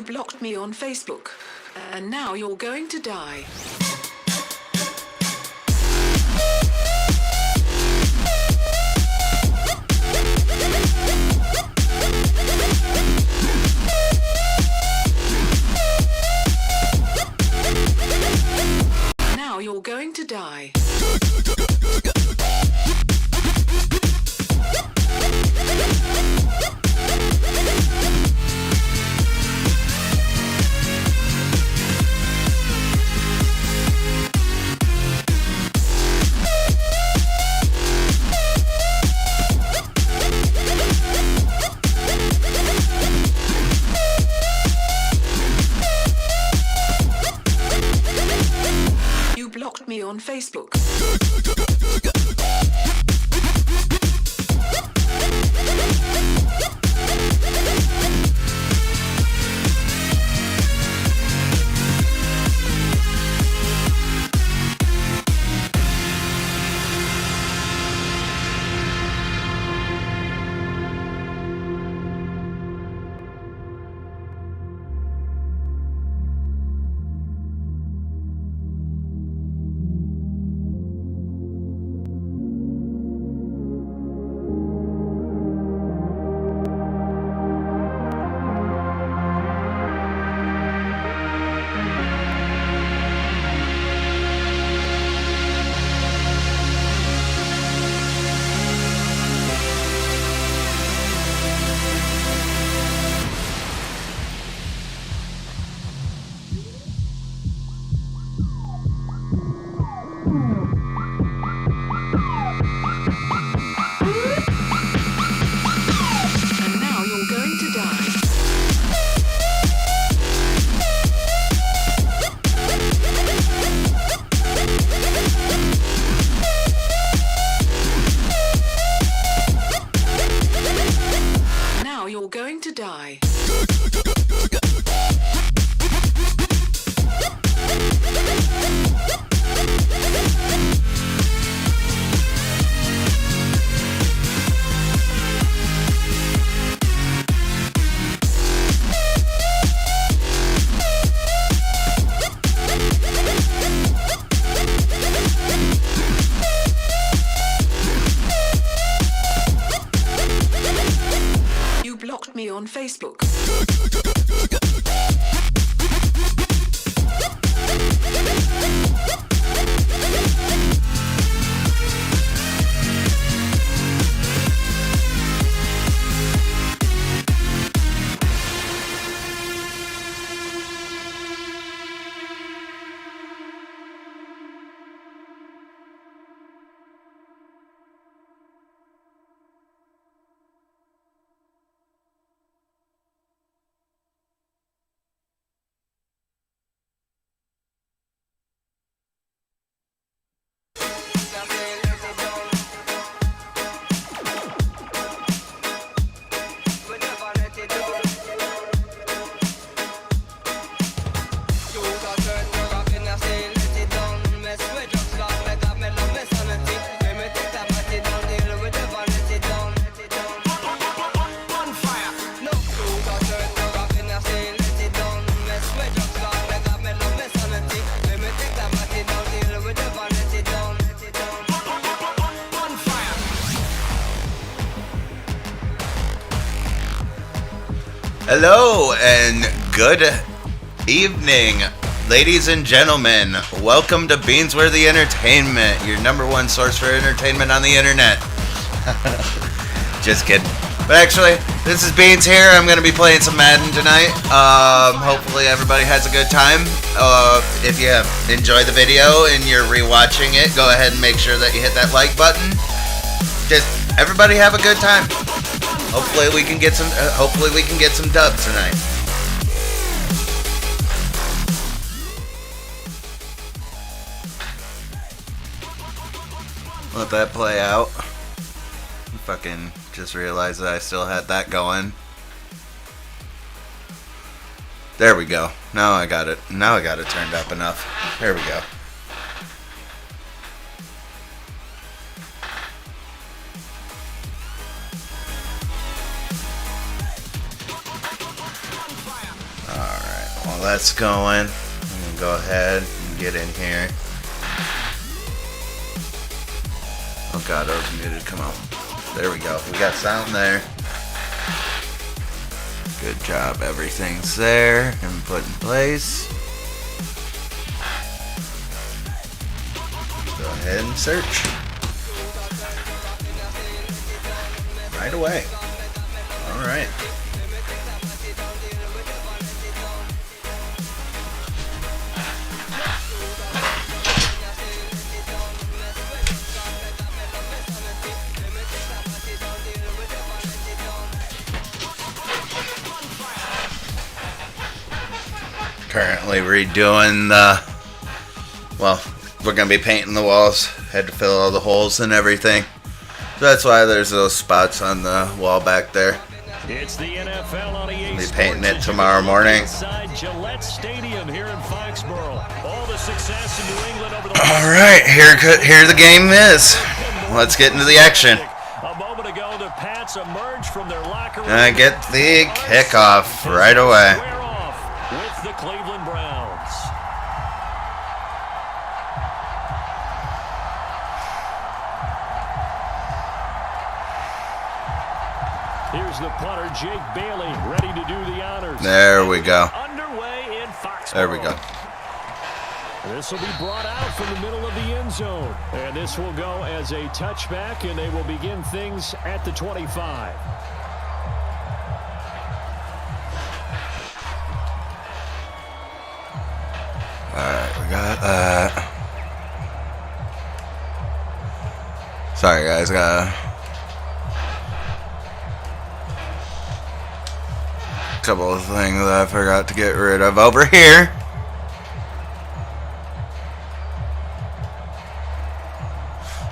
blocked me on Facebook. And now you're going to die. Now you're going to die. Blocked me on Facebook. Die. You blocked me on Facebook. Hello and good evening, ladies and gentlemen. Welcome to Beansworthy Entertainment, your number one source for entertainment on the internet. Just kidding. But actually, this is Beans here. I'm going to be playing some Madden tonight. Hopefully everybody has a good time. If you have enjoyed the video and you're rewatching it, go ahead and make sure that you hit that like button. Just everybody have a good time. Hopefully we can get some dubs tonight. Let that play out. Fucking just realized that I still had that going. There we go. Now I got it. Now I got it turned up enough. There we go. Alright. that's going. I'm gonna go ahead and get in here. Oh god, I was muted. Come on. There we go. We got sound there. Good job. Everything's there and put in place. Go ahead and search. Right away. Alright. Currently redoing the, well, we're going to be painting the walls. Had to fill all the holes and everything. So that's why there's those spots on the wall back there. It's the NFL on EA Be painting it tomorrow morning. inside Gillette Stadium here in Foxborough. All the success in New England over the Alright, here the game is. Let's get into the action. A moment ago, the Pats emerged from their locker room. And I get the kickoff right away. Square off with the Cleveland Browns. Here's the punter, Jake Bailey, ready to do the honors. There we go. Underway in Foxborough. There we go. This will be brought out from the middle of the end zone. And this will go as a touchback, and they will begin things at the 25. Alright, we got that. Sorry guys, got a couple of things that I forgot to get rid of over here.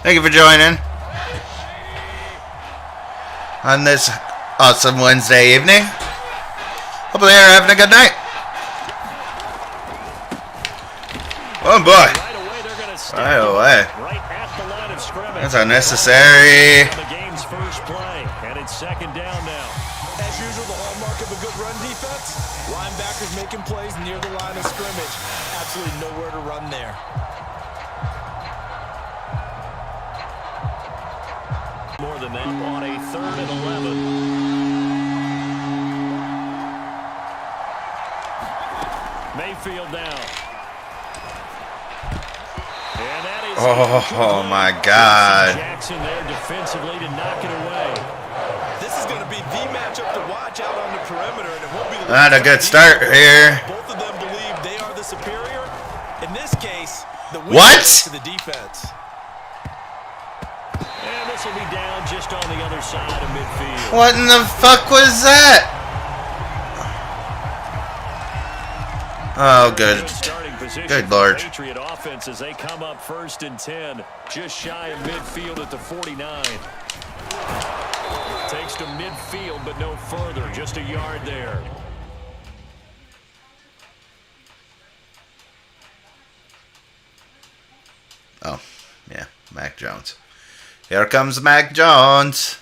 Thank you for joining on this awesome Wednesday evening. Hopefully you're having a good night. Oh boy. Right away, they're going to step Right away. right at the line of scrimmage. That's unnecessary. The game's first play, and it's second down now. As usual, the hallmark of a good run defense, linebackers making plays near the line of scrimmage. Absolutely nowhere to run there. More than that on a 3rd and 11. Mayfield down. And that is Oh my God. Jackson there defensively to knock it away. This is going to be the matchup to watch out on the perimeter, and it won't be Not a good start here. Both of them believe they are the superior. In this case, the win What? goes to the defense. And this will be down just on the other side of midfield. What in the fuck was that? Oh, good. Starting position Good for the Lord. Patriot offense as they come up 1st and 10, just shy of midfield at the 49. Takes to midfield, but no further, just a yard there. Oh, yeah, Mac Jones. Here comes Mac Jones.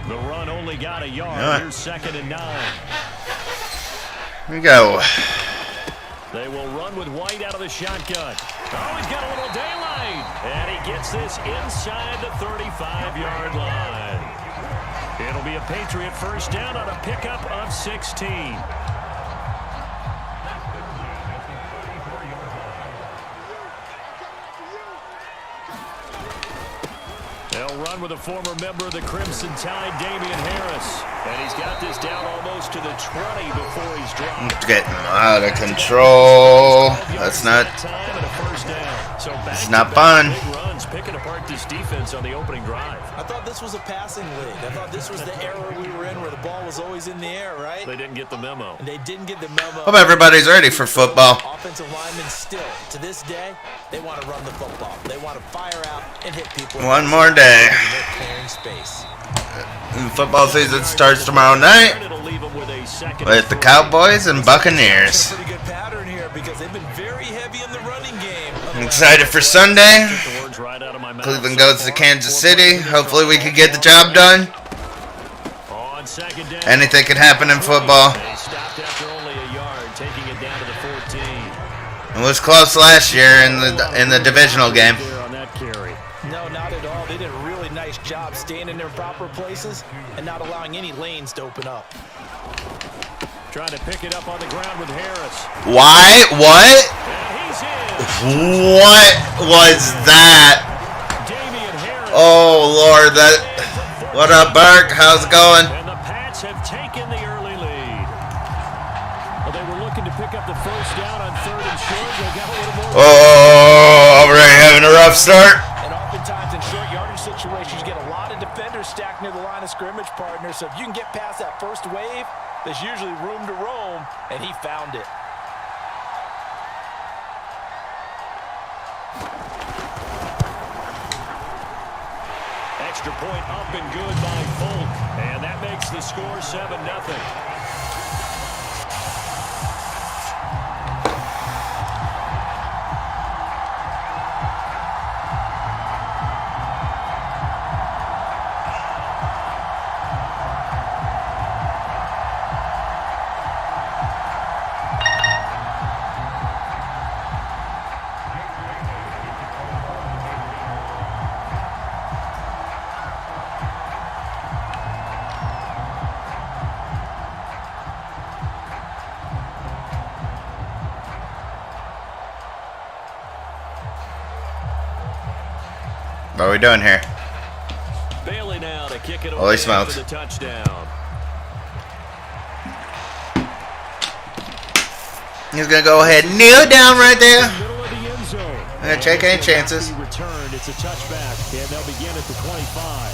The run only got a yard. Yeah. Here's 2nd and 9. Here we go. They will run with White out of the shotgun. Oh, he's got a little daylight. And he gets this inside the 35-yard line. It'll be a Patriot first down on a pickup of 16. They'll run with a former member of the Crimson Tide, Damian Harris. And he's got this down almost to the 20 before he's dropped. It's getting out of control. That's not. It's not fun. Big runs, picking apart this defense on the opening drive. I thought this was a passing league. I thought this was the era we were in where the ball was always in the air, right? They didn't get the memo. And they didn't get the memo. Hope everybody's ready for football. Offensive linemen still, to this day, they want to run the football. They want to fire out and hit people. One more day. Clearing space. And football season starts tomorrow night It'll leave them with a second with the Cowboys and Buccaneers. Pretty good pattern here because they've been very heavy in the running game. I'm excited for Sunday. The words right out of my Cleveland goes to Kansas City. Hopefully we can get the job done. On second down. Anything can happen in football. They stopped after only a yard, taking it down to the 14. It was close last year in the divisional game. On that carry. No, not at all. They did a really nice job staying in their proper places and not allowing any lanes to open up. Trying to pick it up on the ground with Harris. Why? What? And he's in. What was that? Damian Harris. Oh Lord, that. What up, Burke? How's it going? And the Pats have taken the early lead. Well, they were looking to pick up the first down on 3rd and short. They got a little more. Oh, already having a rough start. And oftentimes in short yardage situations, you get a lot of defenders stacked near the line of scrimmage, partner. So if you can get past that first wave, there's usually room to roam, and he found it. Extra point up and good by Folk. And that makes the score 7-0. What are we doing here? Bailey now to kick it Holy away smokes. for the touchdown. He's gonna go ahead and kneel down right there. Middle of the end zone. I'm gonna take any chances. Returned. It's a touchback, and they'll begin at the 25.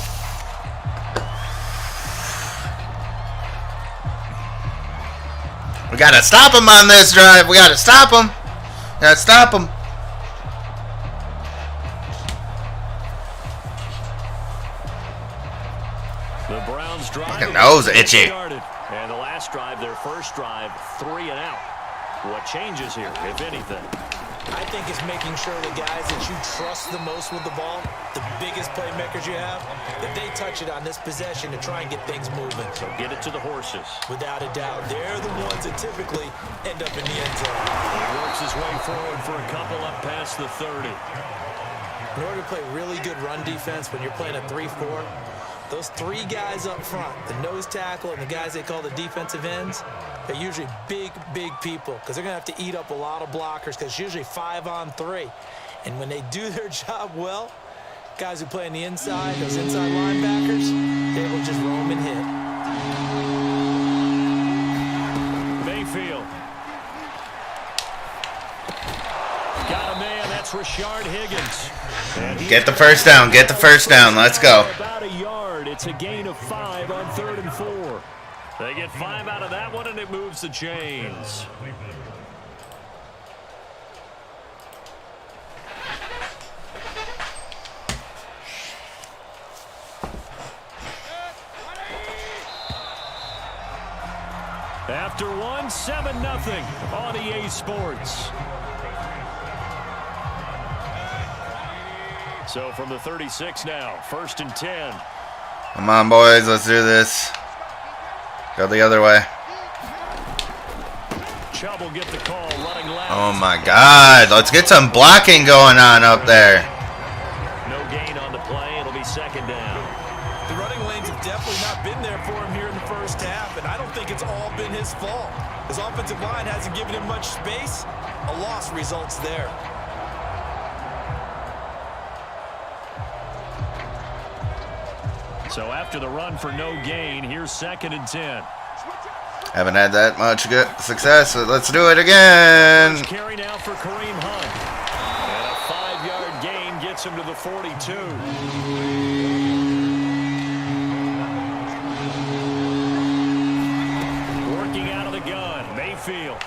We gotta stop him on this drive. We gotta stop him. Gotta stop him. The Browns drive. Fucking nose itchy. And the last drive, their first drive, 3 and out. What changes here, if anything? I think it's making sure the guys that you trust the most with the ball, the biggest playmakers you have, that they touch it on this possession to try and get things moving. So get it to the horses. Without a doubt, they're the ones that typically end up in the end zone. He works his way forward for a couple up past the 30. In order to play really good run defense when you're playing a 3-4, those 3 guys up front, the nose tackle and the guys they call the defensive ends, they're usually big, big people because they're going to have to eat up a lot of blockers because it's usually 5-on-3. And when they do their job well, guys who play on the inside, those inside linebackers, they will just roam and hit. Mayfield. Got a man. That's Rashard Higgins. Get the first down. Get the first down. Let's go. About a yard. It's a gain of 5 on 3rd and 4. They get 5 out of that one, and it moves the chains. After 1, 7-0 on EA Sports. So from the 36 now, 1st and 10. Come on, boys. Let's do this. Go the other way. Chubb will get the call, running left. Oh my God. Let's get some blocking going on up there. No gain on the play. It'll be 2nd down. The running lanes have definitely not been there for him here in the first half, and I don't think it's all been his fault. His offensive line hasn't given him much space. A loss results there. So after the run for no gain, here's 2nd and 10. Haven't had that much good success, so let's do it again. First carry now for Kareem Hunt. And a 5-yard gain gets him to the 42. Working out of the gun, Mayfield.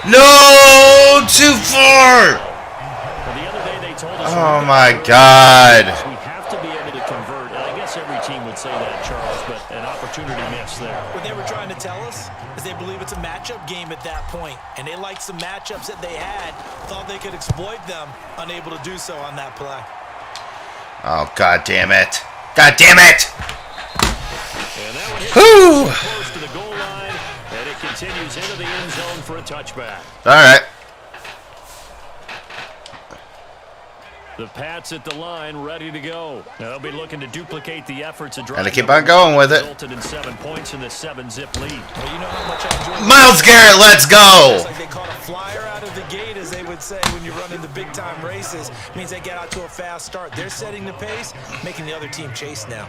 No, too far. Well, the other day they told us Oh my God. we have to be able to convert. And I guess every team would say that, Charles, but an opportunity missed there. What they were trying to tell us is they believe it's a matchup game at that point, and they liked some matchups that they had, thought they could exploit them, unable to do so on that play. Oh, God damn it. God damn it! And that one hits close to the goal line, and it continues into the end zone for a touchback. All right. The Pats at the line, ready to go. Now they'll be looking to duplicate the efforts of Gotta keep on going with it. Resulted in 7 points in the 7-zip lead. Well, you know how much I enjoy Myles Garrett, let's go! It's like they caught a flyer out of the gate, as they would say when you're running the big-time races. It means they get out to a fast start. They're setting the pace, making the other team chase now.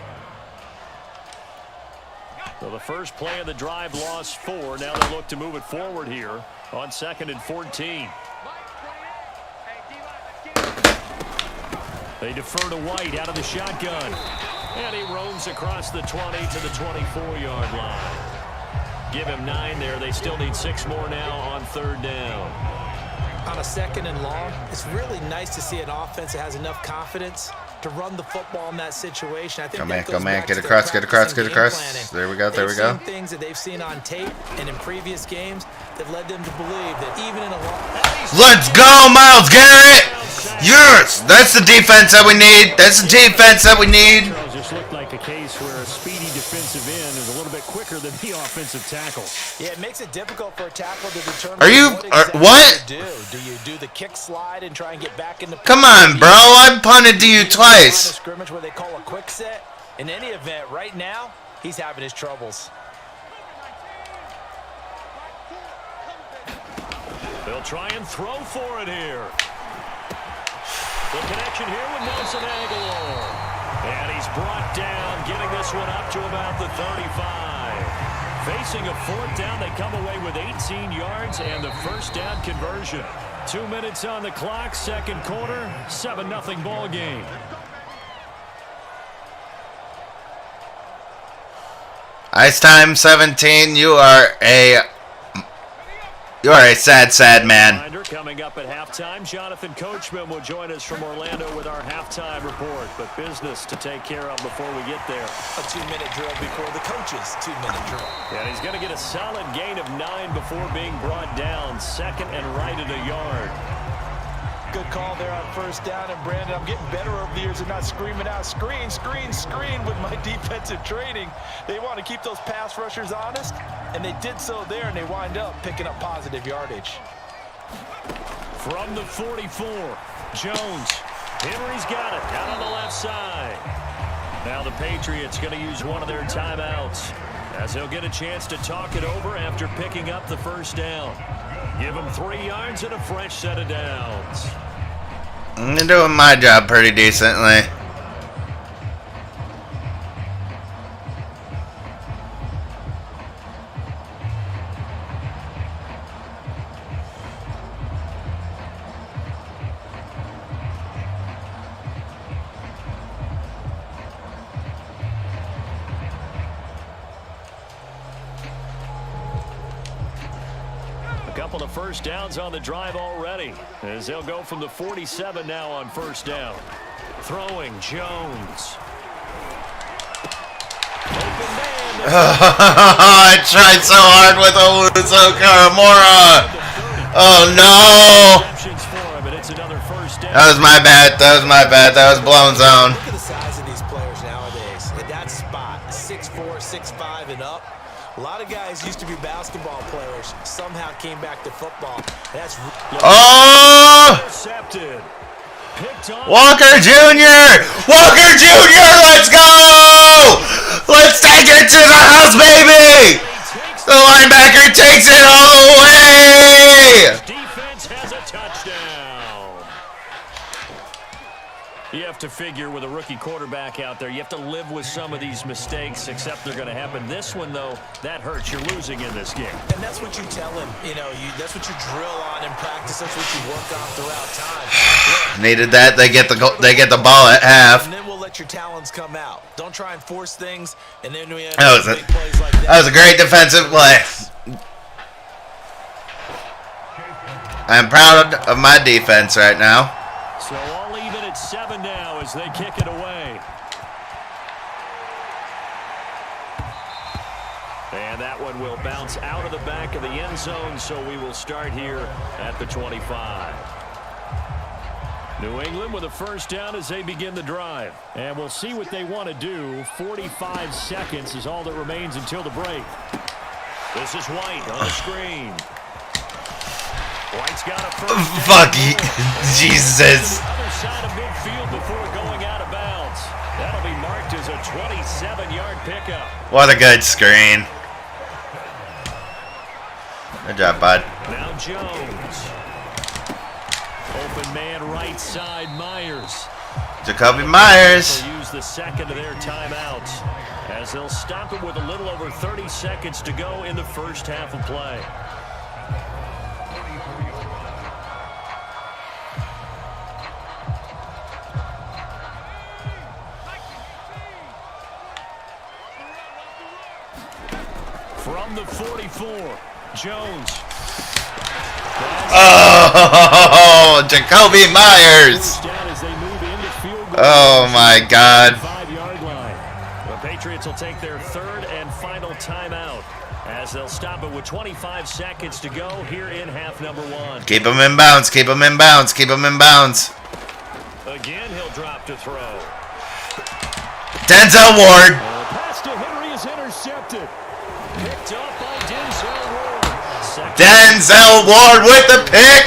So the first play of the drive lost 4. Now they look to move it forward here on 2nd and 14. They defer to White out of the shotgun. And he roams across the 20 to the 24-yard line. Give him 9 there. They still need 6 more now on 3rd down. On a 2nd and long, it's really nice to see an offense that has enough confidence to run the football in that situation. I think Go man, get across. There we go. Things that they've seen on tape and in previous games that led them to believe that even in a long... Let's go, Myles Garrett! Yes! That's the defense that we need. That's the defense that we need. It just looked like a case where a speedy defensive end is a little bit quicker than the offensive tackle. Yeah, it makes it difficult for a tackle to determine what? Do you do the kick slide and try and get back in the... Come on, bro. I punted to you twice. Scrimmage where they call a quick set. In any event, right now, he's having his troubles. They'll try and throw for it here. The connection here with Nelson Aguilar. And he's brought down, getting this one up to about the 35. Facing a 4th down, they come away with 18 yards and the first down conversion. 2 minutes on the clock, 2nd quarter, 7-0 ball game. Ice time 17. You are a sad man. Coming up at halftime, Jonathan Coachman will join us from Orlando with our halftime report. But business to take care of before we get there. A 2-minute drill before the coach's 2-minute drill. And he's going to get a solid gain of 9 before being brought down. 2nd and right at a yard. Good call there on 1st down. And Brandon, I'm getting better over the years of not screaming out screen, screen, screen with my defensive training. They want to keep those pass rushers honest, and they did so there, and they wind up picking up positive yardage. From the 44, Jones. Henry's got it out on the left side. Now the Patriots going to use one of their timeouts as they'll get a chance to talk it over after picking up the 1st down. Give them 3 yards and a fresh set of downs. I'm doing my job pretty decently. Couple of 1st downs on the drive already as they'll go from the 47 now on 1st down. Throwing Jones. Open man. I tried so hard with Owusu Karamora. Oh no! That was my bad. That was blown zone. Look at the size of these players nowadays. At that spot, 6'4", 6'5", and up. A lot of guys used to be basketball players. Somehow came back to football. That's intercepted. Walker Jr. Walker Jr. Let's go! Let's take it to the house, baby! The linebacker takes it all the way! Defense has a touchdown. You have to figure with a rookie quarterback out there, you have to live with some of these mistakes, except they're going to happen. This one, though, that hurts. You're losing in this game. And that's what you tell him. You know, that's what you drill on in practice. That's what you work on throughout time. Needed that. They get the ball at half. And then we'll let your talents come out. Don't try and force things, and then we end That up with big plays like that. That was a great defensive play. I'm proud of my defense right now. So all even at 7 now as they kick it away. And And that one will bounce out of the back of the end zone, so we will start here at the 25. New England with a first down as they begin the drive. And we'll see what they want to do. 45 seconds is all that remains until the break. This is White on the screen. White's got a first Fuck you. Jesus. Other side of midfield before going out of bounds. That'll be marked as a 27-yard pickup. What a good screen. Good job, bud. Now Jones. Open man right side, Myers. Jacoby Myers. They'll use the second of their timeouts as they'll stop it with a little over 30 seconds to go in the first half of play. From the 44, Jones. Oh, Jacoby Myers. Oh, my God. 5-yard line. The Patriots will take their third and final timeout as they'll stop it with 25 seconds to go here in half number 1. Keep him in bounds. Keep him in bounds. Keep him in bounds. Again, he'll drop to throw. Denzel Ward. Pass to Henry is intercepted. Picked up by Denzel Ward. Denzel Ward with the pick.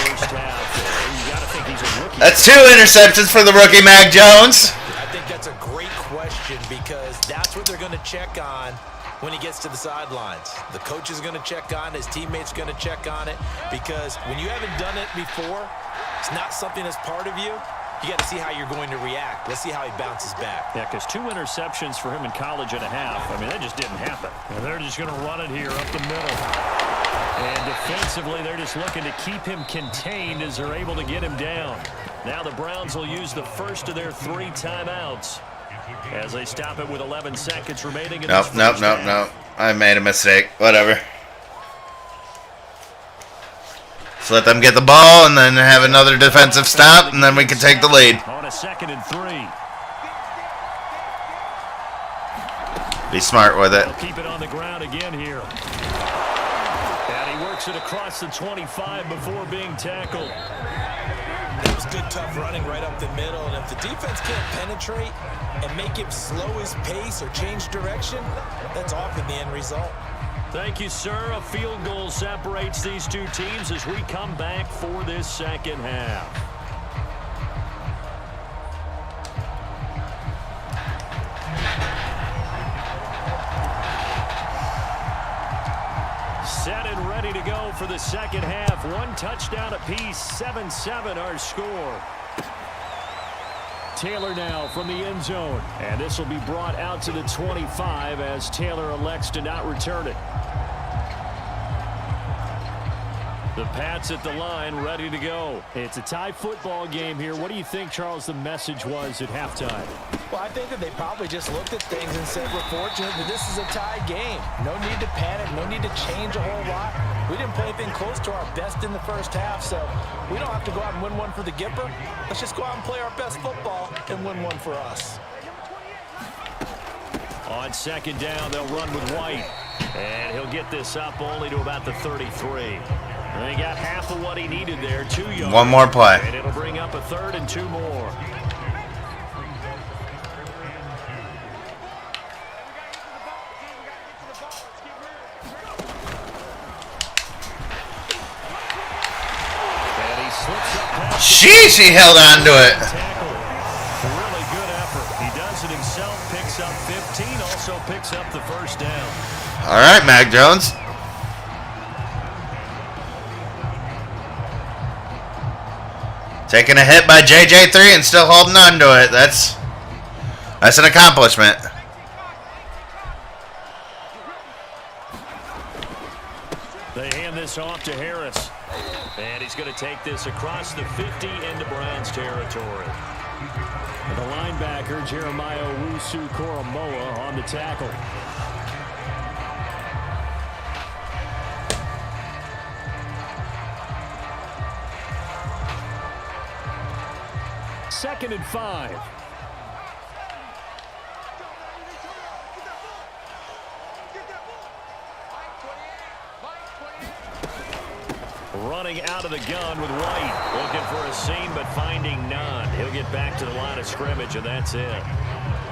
That's 2 interceptions for the rookie, Mac Jones. I think that's a great question because that's what they're going to check on when he gets to the sidelines. The coach is going to check on it. His teammates going to check on it because when you haven't done it before, it's not something that's part of you. You got to see how you're going to react. Let's see how he bounces back. Yeah, because 2 interceptions for him in college and a half. I mean, that just didn't happen. And they're just going to run it here up the middle. And defensively, they're just looking to keep him contained as they're able to get him down. Now the Browns will use the first of their 3 timeouts as they stop it with 11 seconds remaining in this first half. I made a mistake. Whatever. Just let them get the ball and then have another defensive stop, and then we can take the lead. On a 2nd and 3. Be smart with it. They'll keep it on the ground again here. And he works it across the 25 before being tackled. That was good, tough running right up the middle. And if the defense can't penetrate and make him slow his pace or change direction, that's often the end result. Thank you, sir. A field goal separates these 2 teams as we come back for this second half. Set and ready to go for the second half. 1 touchdown apiece, 7-7 our score. Taylor now from the end zone. And this will be brought out to the 25 as Taylor elects to not return it. The Pats at the line, ready to go. It's a tie football game here. What do you think, Charles, the message was at halftime? Well, I think that they probably just looked at things and said, we're fortunate that this is a tie game. No need to panic, no need to change a whole lot. We didn't play anything close to our best in the first half, so we don't have to go out and win one for the Gipper. Let's just go out and play our best football and win one for us. On 2nd down, they'll run with White. And he'll get this up only to about the 33. And he got half of what he needed there, 2 yards. 1 more play. And it'll bring up a 3rd and 2 more. And he slips up past Sheesh, he held on to it. Really good effort. He does it himself, picks up 15, also picks up the first down. All right, Mac Jones. Taking a hit by JJ3 and still holding on to it. That's an accomplishment. They hand this off to Harris. And he's going to take this across the 50 into Browns territory. And the linebacker, Jeremiah Owusu-Koramoah, on the tackle. Second and 5. Running out of the gun with White. Looking for a seam, but finding none. He'll get back to the line of scrimmage, and that's it.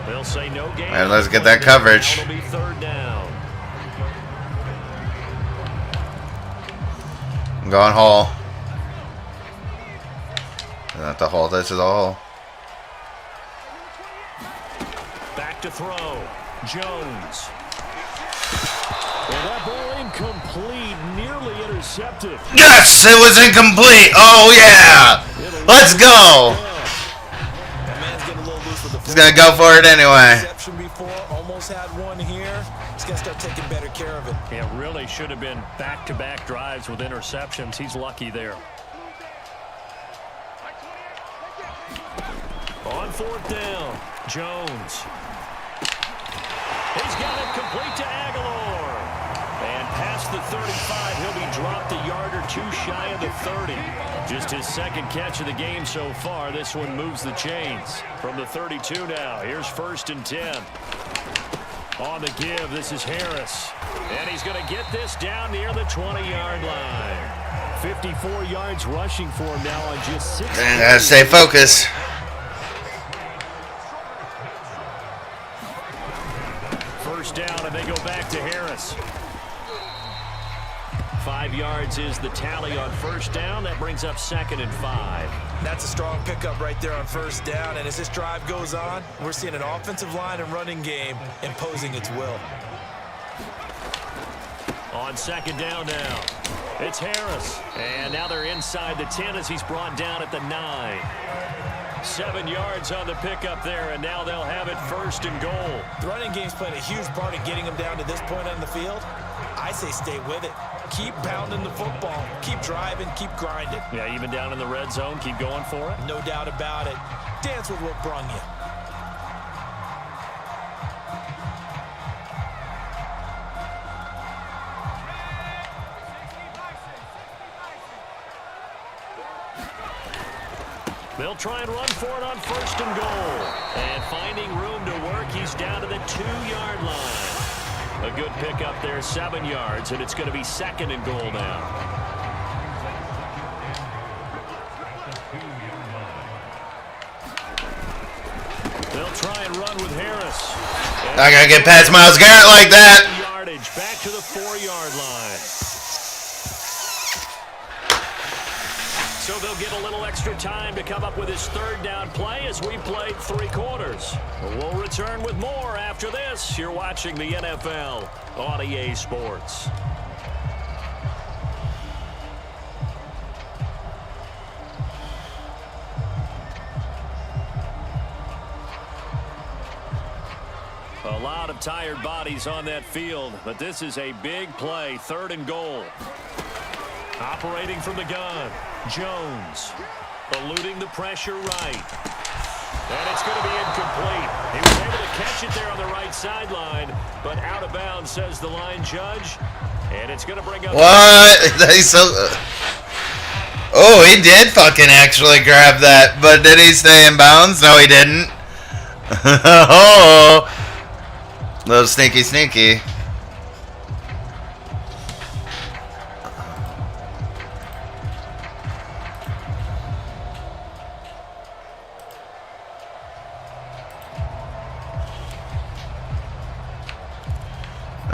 They'll say no game. And let's get that coverage. It'll be third down. I'm going hole. Not the hole. This is a hole. Back to throw. Jones. And that ball incomplete, nearly intercepted. Yes, it was incomplete. Oh, yeah. Let's go. He's going to go for it anyway. Almost had one here. He's going to start taking better care of it. It really should have been back-to-back drives with interceptions. He's lucky there. On fourth down, Jones. He's got it complete to Aguilar. And past the 35, he'll be dropped a yard or two shy of the 30. Just his second catch of the game so far. This one moves the chains. From the 32 now, here's 1st and 10. On the give, this is Harris. And he's going to get this down near the 20-yard line. 54 yards rushing for him now on just 6. Gotta stay focused. First down, and they go back to Harris. 5 yards is the tally on first down. That brings up 2nd and 5. That's a strong pickup right there on first down. And as this drive goes on, we're seeing an offensive line and running game imposing its will. On 2nd down now, it's Harris. And now they're inside the 10 as he's brought down at the 9. 7 yards on the pickup there, and now they'll have it 1st and goal. The running game's playing a huge part in getting them down to this point on the field. I say stay with it. Keep pounding the football. Keep driving. Keep grinding. Yeah, even down in the red zone, keep going for it. No doubt about it. Dance with what brung you. They'll try and run for it on 1st and goal. And finding room to work, he's down to the 2-yard line. A good pickup there, 7 yards, and it's going to be 2nd and goal now. They'll try and run with Harris. I gotta get past Myles Garrett like that. Yardage back to the 4-yard line. So they'll get a little extra time to come up with his 3rd down play as we played 3 quarters. We'll return with more after this. You're watching the NFL on EA Sports. A lot of tired bodies on that field, but this is a big play, 3rd and goal. Operating from the gun, Jones, eluding the pressure right. And it's going to be incomplete. He was able to catch it there on the right sideline, but out of bounds, says the line judge. And it's going to bring up... What? He's so... Oh, he did fucking actually grab that, but did he stay in bounds? No, he didn't. Oh, little sneaky, sneaky.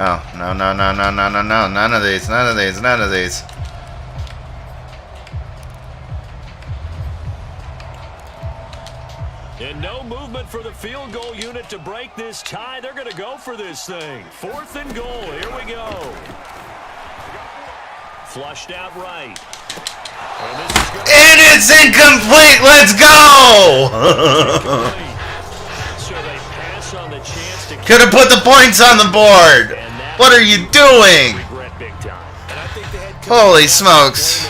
Oh, no, no, no, no, no, no, no. None of these, none of these, none of these. And no movement for the field goal unit to break this tie. They're going to go for this thing. 4th and goal. Here we go. Flushed out right. And it's incomplete. Let's go. So they pass on the chance to... Could have put the points on the board. What are you doing? Holy smokes.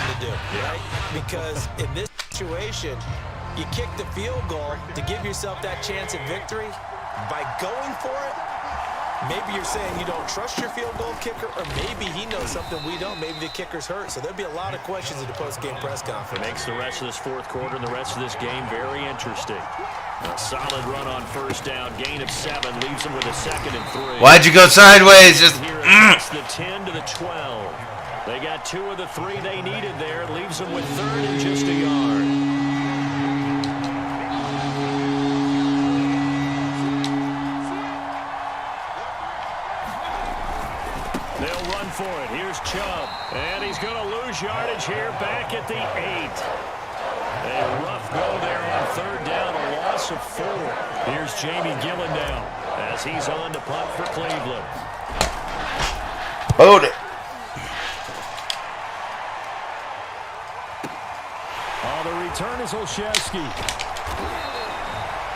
Because in this situation, you kick the field goal to give yourself that chance at victory. By going for it, maybe you're saying you don't trust your field goal kicker, or maybe he knows something we don't. Maybe the kicker's hurt. So there'll be a lot of questions in the post-game press conference. It makes the rest of this 4th quarter and the rest of this game very interesting. A solid run on 1st down, gain of 7, leaves them with a 2nd and 3. Why'd you go sideways? Just the 10 to the 12. They got 2 of the 3 they needed there. It leaves them with 3rd and just a yard. They'll run for it. Here's Chubb. And he's going to lose yardage here back at the 8. A rough go there on 3rd down, a loss of 4. Here's Jamie Gillen now as he's on to punt for Cleveland. Hold it. The return is Olszewski.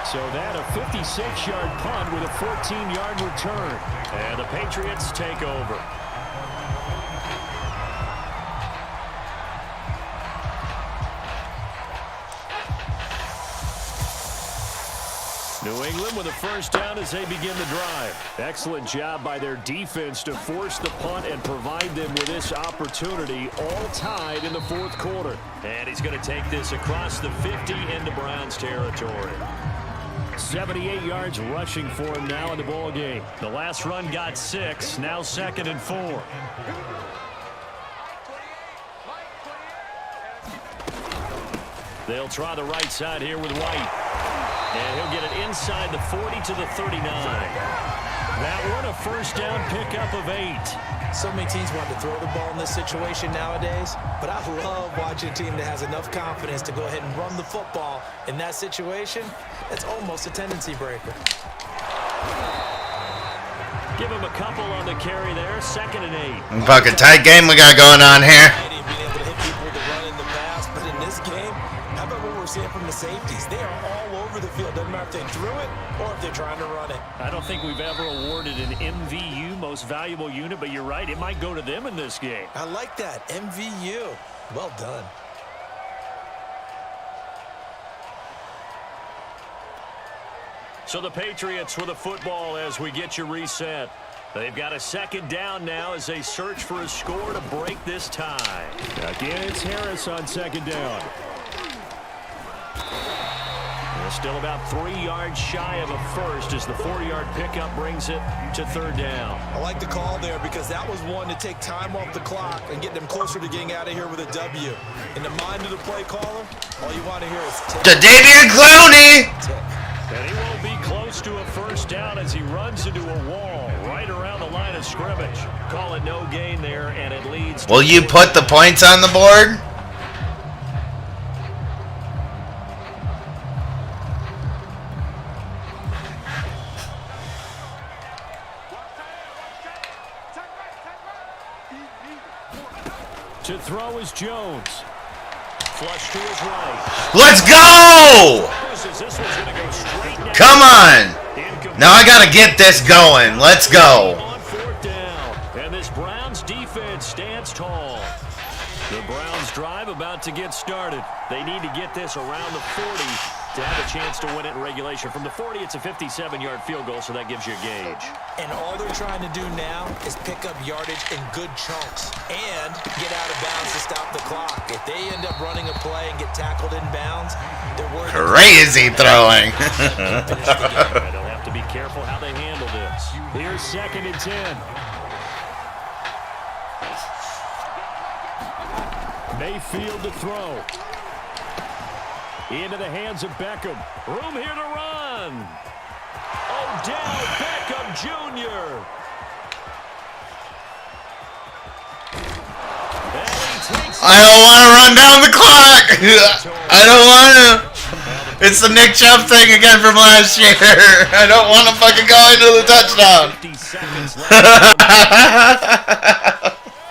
So that a 56-yard punt with a 14-yard return. And the Patriots take over. New England with a 1st down as they begin the drive. Excellent job by their defense to force the punt and provide them with this opportunity, all tied in the 4th quarter. And he's going to take this across the 50 into Browns territory. 78 yards rushing for him now in the ball game. The last run got 6, now 2nd and 4. They'll try the right side here with White. And he'll get it inside the 40 to the 39. That one a 1st down pickup of 8. So many teams want to throw the ball in this situation nowadays, but I love watching a team that has enough confidence to go ahead and run the football. In that situation, it's almost a tendency breaker. Give him a couple on the carry there, 2nd and 8. Fucking tight game we got going on here. Being able to hit people with the run in the pass, but in this game, how about what we're seeing from the safeties? They are all over the field. Doesn't matter if they threw it or if they're trying to run it. I don't think we've ever awarded an MVU, most valuable unit, but you're right, it might go to them in this game. I like that, MVU. Well done. So the Patriots with the football as we get you reset. They've got a 2nd down now as they search for a score to break this tie. Again, it's Harris on 2nd down. They're still about 3 yards shy of a 1st as the 4-yard pickup brings it to 3rd down. I like the call there because that was one to take time off the clock and get them closer to getting out of here with a W. In the mind of the play caller, all you want to hear is tick. Davian Clowney! And he won't be close to a 1st down as he runs into a wall right around the line of scrimmage. Call it no gain there, and it leads to... Will you put the points on the board? To throw is Jones. Flush to his right. Let's go! Come on! Now I gotta get this going. Let's go. On 4th down, and this Browns defense stands tall. The Browns drive about to get started. They need to get this around the 40 to have a chance to win it in regulation. From the 40, it's a 57-yard field goal, so that gives you a gauge. And all they're trying to do now is pick up yardage in good chunks and get out of bounds to stop the clock. If they end up running a play and get tackled in bounds, they're worried. Crazy throwing. They'll have to be careful how they handle this. Here's 2nd and 10. Mayfield to throw. Into the hands of Beckham. Room here to run. Odell Beckham Jr. I don't want to run down the clock. I don't want to. It's the Nick Chubb thing again from last year. I don't want to fucking go into the touchdown. 50 seconds left.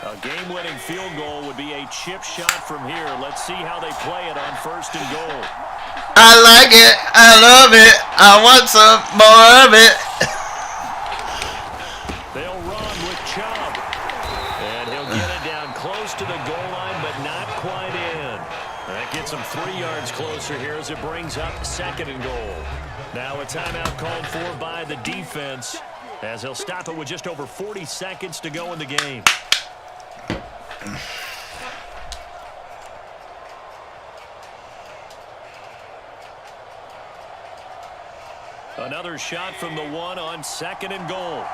A game-winning field goal would be a chip shot from here. Let's see how they play it on 1st and goal. I like it. I love it. I want some more of it. They'll run with Chubb. And he'll get it down close to the goal line, but not quite in. That gets him 3 yards closer here as it brings up 2nd and goal. Now a timeout called for by the defense as they'll stop it with just over 40 seconds to go in the game. Another shot from the 1 on 2nd and goal.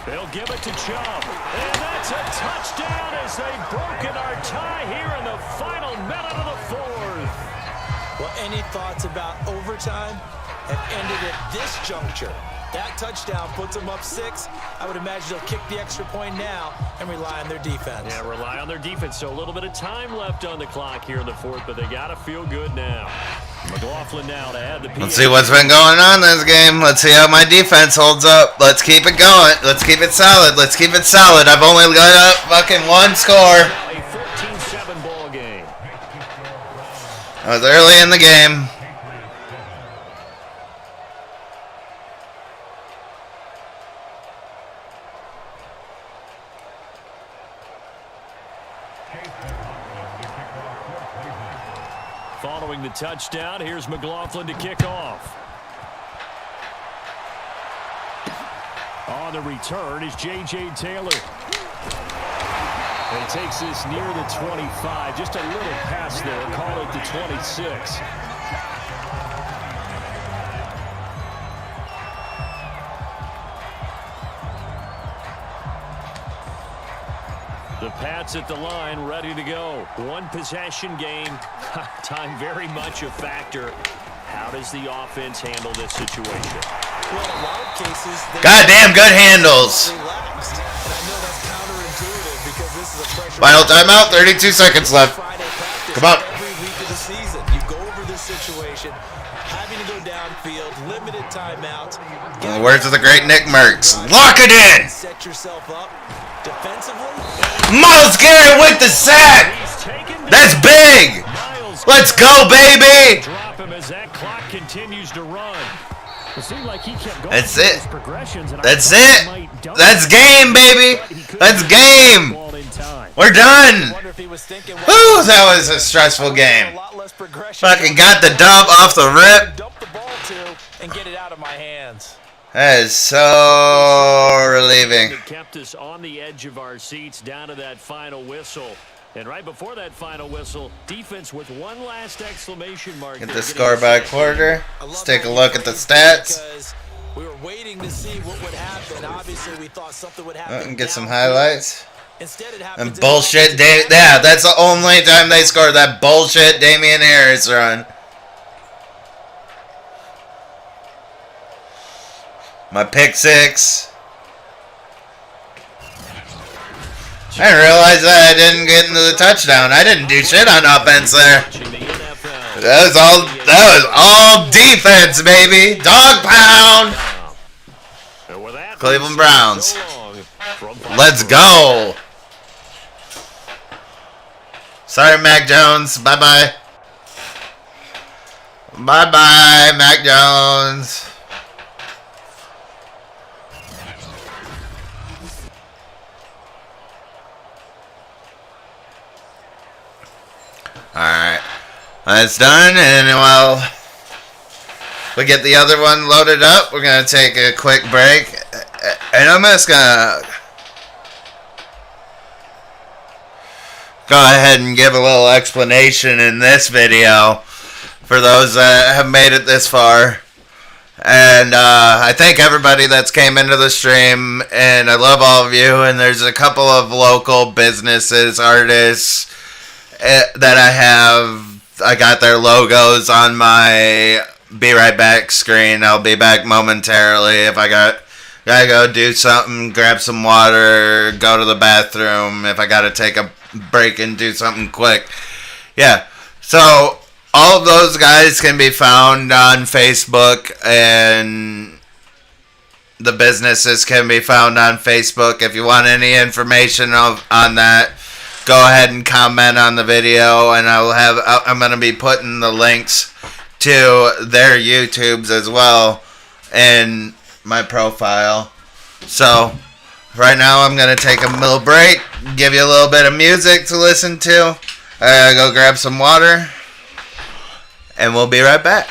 They'll give it to Chubb. And that's a touchdown as they've broken our tie here in the final minute of the fourth. Well, any thoughts about overtime have ended at this juncture? That touchdown puts them up 6. I would imagine they'll kick the extra point now and rely on their defense. Yeah, rely on their defense. So a little bit of time left on the clock here in the fourth, but they got to feel good now. McLaughlin now to add the PA. Let's see what's been going on this game. Let's see how my defense holds up. Let's keep it going. Let's keep it solid. Let's keep it solid. I've only got up fucking one score. A 14-7 ball game. I was early in the game. Following the touchdown, here's McLaughlin to kick off. On the return is J.J. Taylor. And he takes this near the 25. Just a little pass there. Call it the 26. The Pats at the line, ready to go. One possession game. Time very much a factor. How does the offense handle this situation? Well, in a lot of cases, Goddamn good handles. relaxed. And I know that's counterintuitive because this is a pressure. Final timeout, 32 seconds left. Friday practice Come on. every week of the season. You go over this situation, having to go downfield, limited timeouts. In the words of the great Nick Merckx, lock it in. Set yourself up defensively. Miles Garrett with the sack. He's taken down. That's big. Miles Let's go, baby. drop him as that clock continues to run. It seemed like he kept going. That's through it. those progressions, and I That's thought he it. might dump That's it, game, baby. but he couldn't That's get the game. ball in time. We're done. Wonder if he was thinking, Woo, that was a stressful a game. lot less progression. Fucking got the dub off the rip. Dump the ball to and get it out of my hands. That is so relieving. It kept us on the edge of our seats down to that final whistle. And right before that final whistle, defense with one last exclamation mark. Get there, the getting score by set. quarter. I Let's love take a how look we at the played stats. because we were waiting to see what would happen. Obviously, we thought something would happen. And get some downfield. highlights. Instead, it happens And in bullshit. the opposite Yeah, that's the only time they scored that bullshit Damian Harris run. My pick six. I didn't realize that I didn't get into the touchdown. I didn't do shit on offense there. Watching the NFL. That was all defense, baby. Dog pound. And with that, Cleveland Browns. so long from Let's go. Sorry, Mac Jones. Bye-bye. Bye-bye, Mac Jones. Alright. That's done, and while we get the other one loaded up, we're going to take a quick break. And I'm just going to go ahead and give a little explanation in this video for those that have made it this far. And I thank everybody that's came into the stream, and I love all of you. And there's a couple of local businesses, artists that I have. I got their logos on my Be Right Back screen. I'll be back momentarily. If I gotta go do something, grab some water, go to the bathroom, if I gotta take a break and do something quick. Yeah. So all of those guys can be found on Facebook, and the businesses can be found on Facebook. If you want any information on that, go ahead and comment on the video, and I'm going to be putting the links to their YouTubes as well in my profile. So right now I'm going to take a little break, give you a little bit of music to listen to. I gotta go grab some water, and we'll be right back.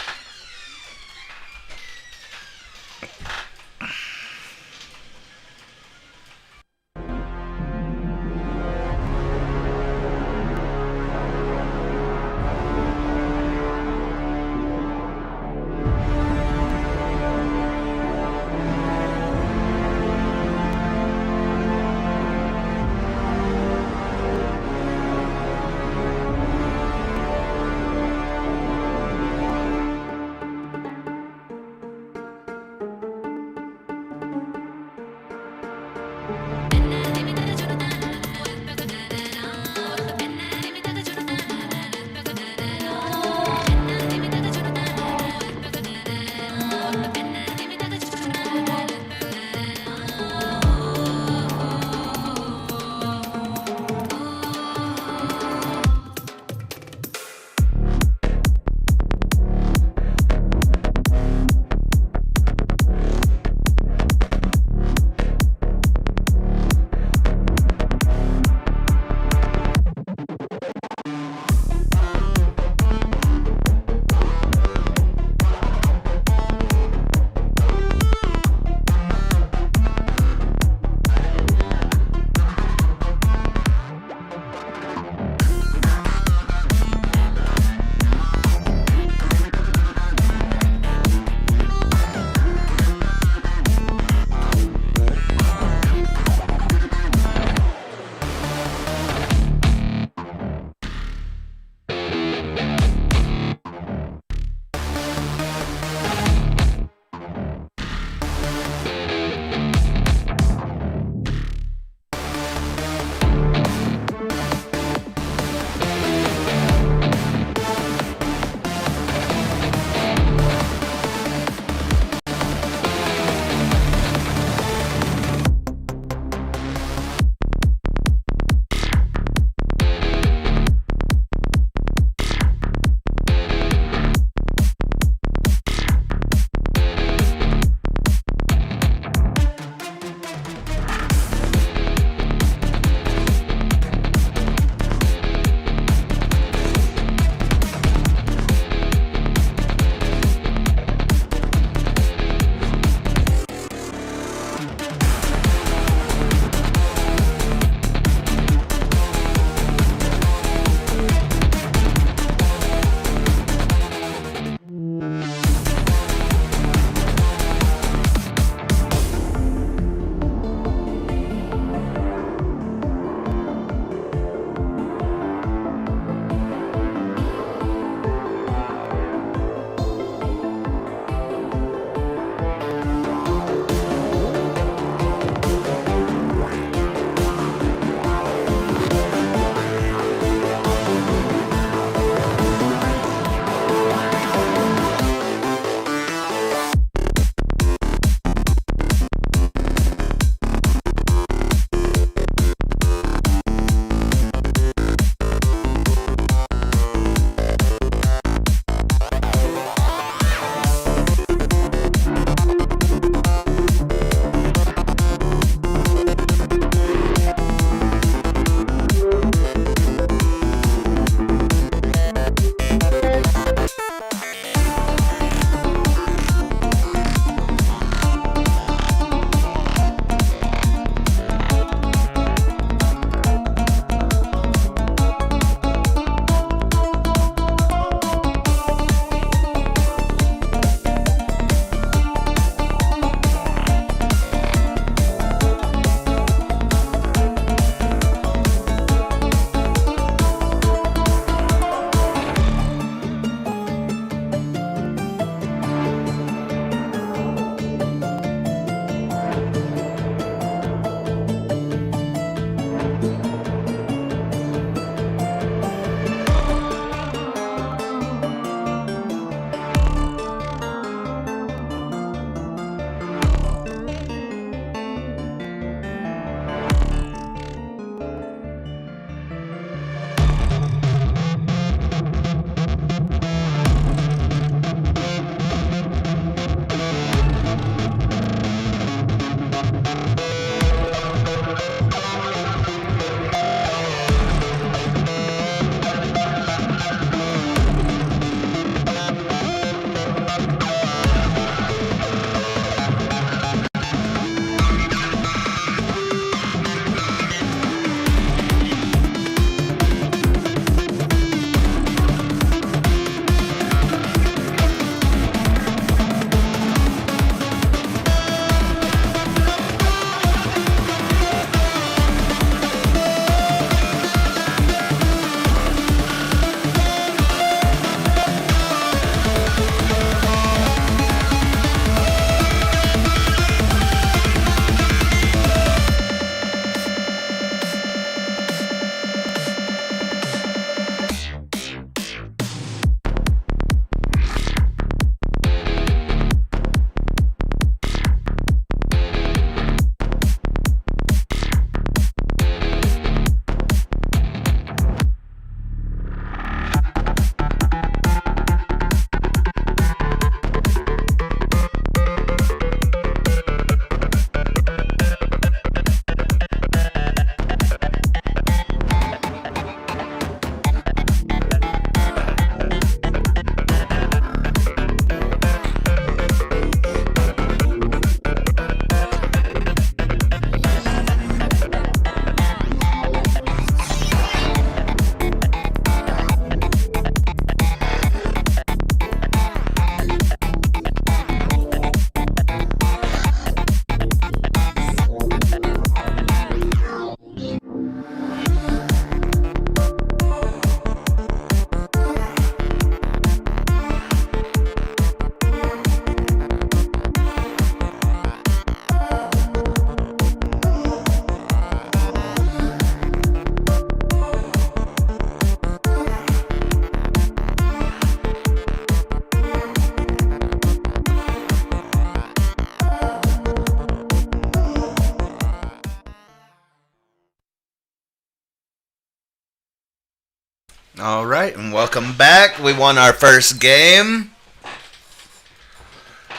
All right, and welcome back. We won our first game.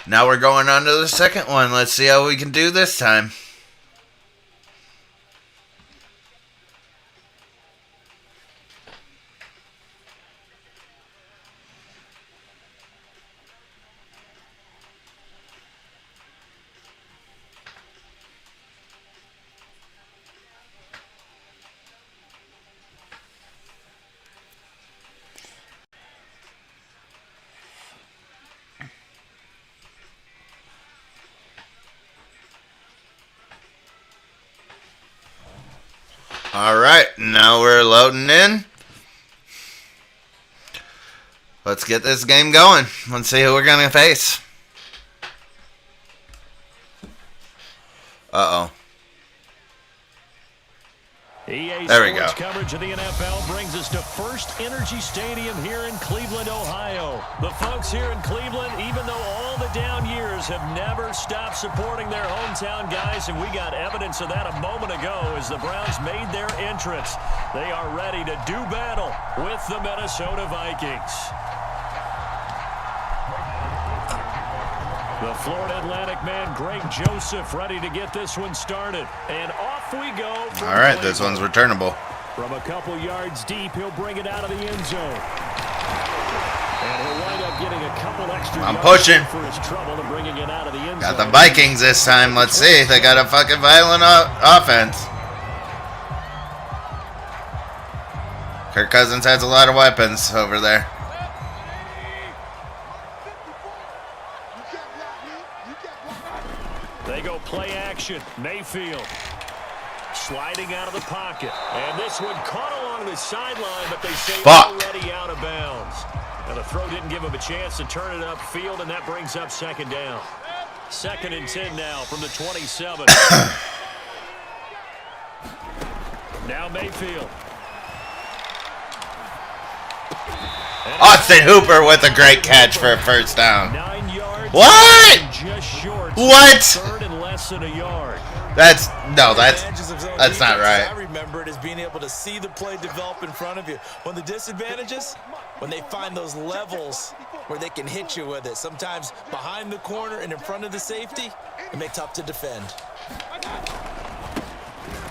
Now we're going on to the second one. Let's see how we can do this time. Alright, now we're loading in. Let's get this game going. Let's see who we're going to face. Uh-oh. EA There we Sports go. Coverage of the NFL brings us to First Energy Stadium here in Cleveland, Ohio. The folks here in Cleveland, even though all the down years, have never stopped supporting their hometown guys, and we got evidence of that a moment ago as the Browns made their entrance. They are ready to do battle with the Minnesota Vikings. The Florida Atlantic man, Greg Joseph, ready to get this one started. And off we go. All right, this one's returnable. From a couple yards deep, he'll bring it out of the end zone. And he'll wind up getting a couple extra I'm yards pushing. for his trouble to bringing it out of the end Got zone. the Vikings this time. Let's see. They got a fucking violent offense. Kirk Cousins has a lot of weapons over there. They go play action. Mayfield sliding out of the pocket. And this one caught along the sideline, but they say already out of bounds. Now the throw didn't give him a chance to turn it upfield, and that brings up second down. 2nd and 10 now from the 27. Now Mayfield. Austin Hooper with a great catch for a first down. 9 yards. What? Just short. What? 3rd and less than a yard. That's not That's right. I remember it as being able to see the play develop in front of you. One of the disadvantages, when they find those levels where they can hit you with it. Sometimes behind the corner and in front of the safety, it makes it tough to defend.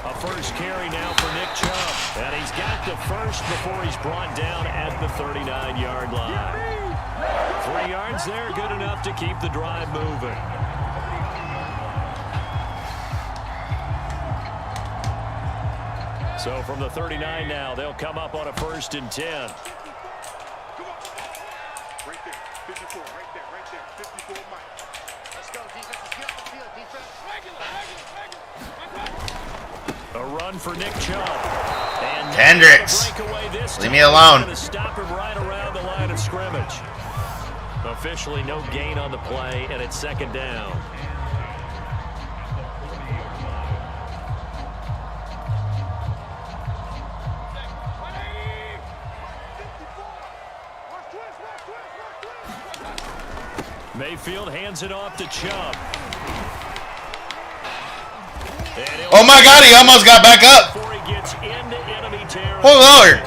A first carry now for Nick Chubb. And he's got the first before he's brought down at the 39-yard line. 3 yards there, good enough to keep the drive moving. So from the 39 now, they'll come up on a 1st and 10. Right there, 54, right there, 54 Mike. Let's go, defense, get off the field, defense. A run for Nick Chubb. And Hendricks, leave me alone. Going to stop him right around the line of scrimmage. Officially no gain on the play, and it's 2nd down. Mayfield hands it off to Chubb. Oh my God, he almost got back up. Before he gets into enemy territory. Oh Lord.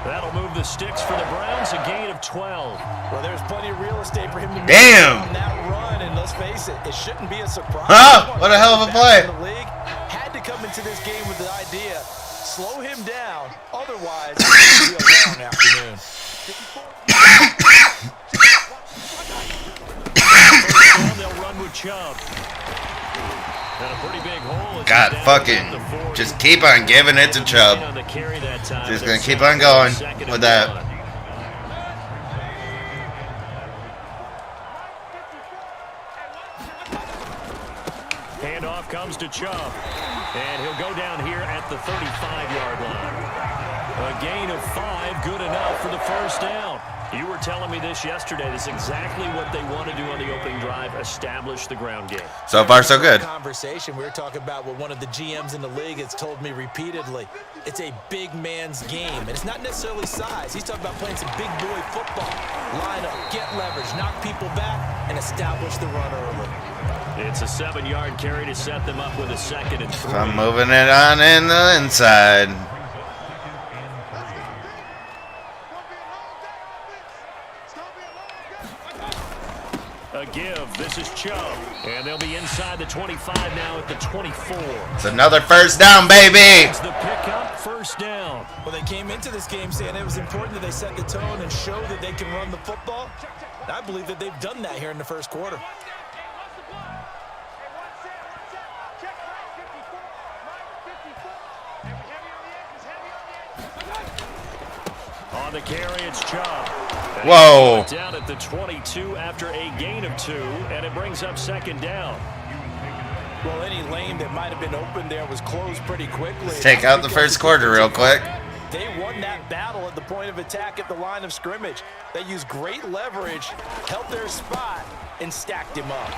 That'll move the sticks for the Browns, a gain of 12. Well, there's plenty of real estate for him to Damn. on that run, and let's face it, it shouldn't be a surprise. Huh? What a hell of a play. The league had to come into this game with the idea, slow him down, otherwise it's going to be a long afternoon. They'll run with Chubb. And a pretty big hole. God, fucking just keep on giving it to Chubb. Just gonna keep on going with that. Handoff comes to Chubb. And he'll go down here at the 35-yard line. A gain of 5, good enough for the first down. You were telling me this yesterday. This is exactly what they want to do on the opening drive, establish the ground game. So far, so good. Conversation we were talking about what one of the GMs in the league has told me repeatedly. It's a big man's game, and it's not necessarily size. He's talking about playing some big boy football. Line up, get leverage, knock people back, and establish the run early. It's a 7-yard carry to set them up with a 2nd and 3. So I'm moving it on in the inside. Chubb. And they'll be inside the 25 now at the 24. It's another first down, baby. It's the pickup, first down. Well, they came into this game saying it was important that they set the tone and show that they can run the football. And I believe that they've done that here in the first quarter. On the carry, it's Chubb. Whoa. Down at the 22 after a gain of 2, and it brings up second down. Well, any lane that might have been open there was closed pretty quickly. Let's take out the first quarter real quick. They won that battle at the point of attack at the line of scrimmage. They used great leverage, held their spot, and stacked him up.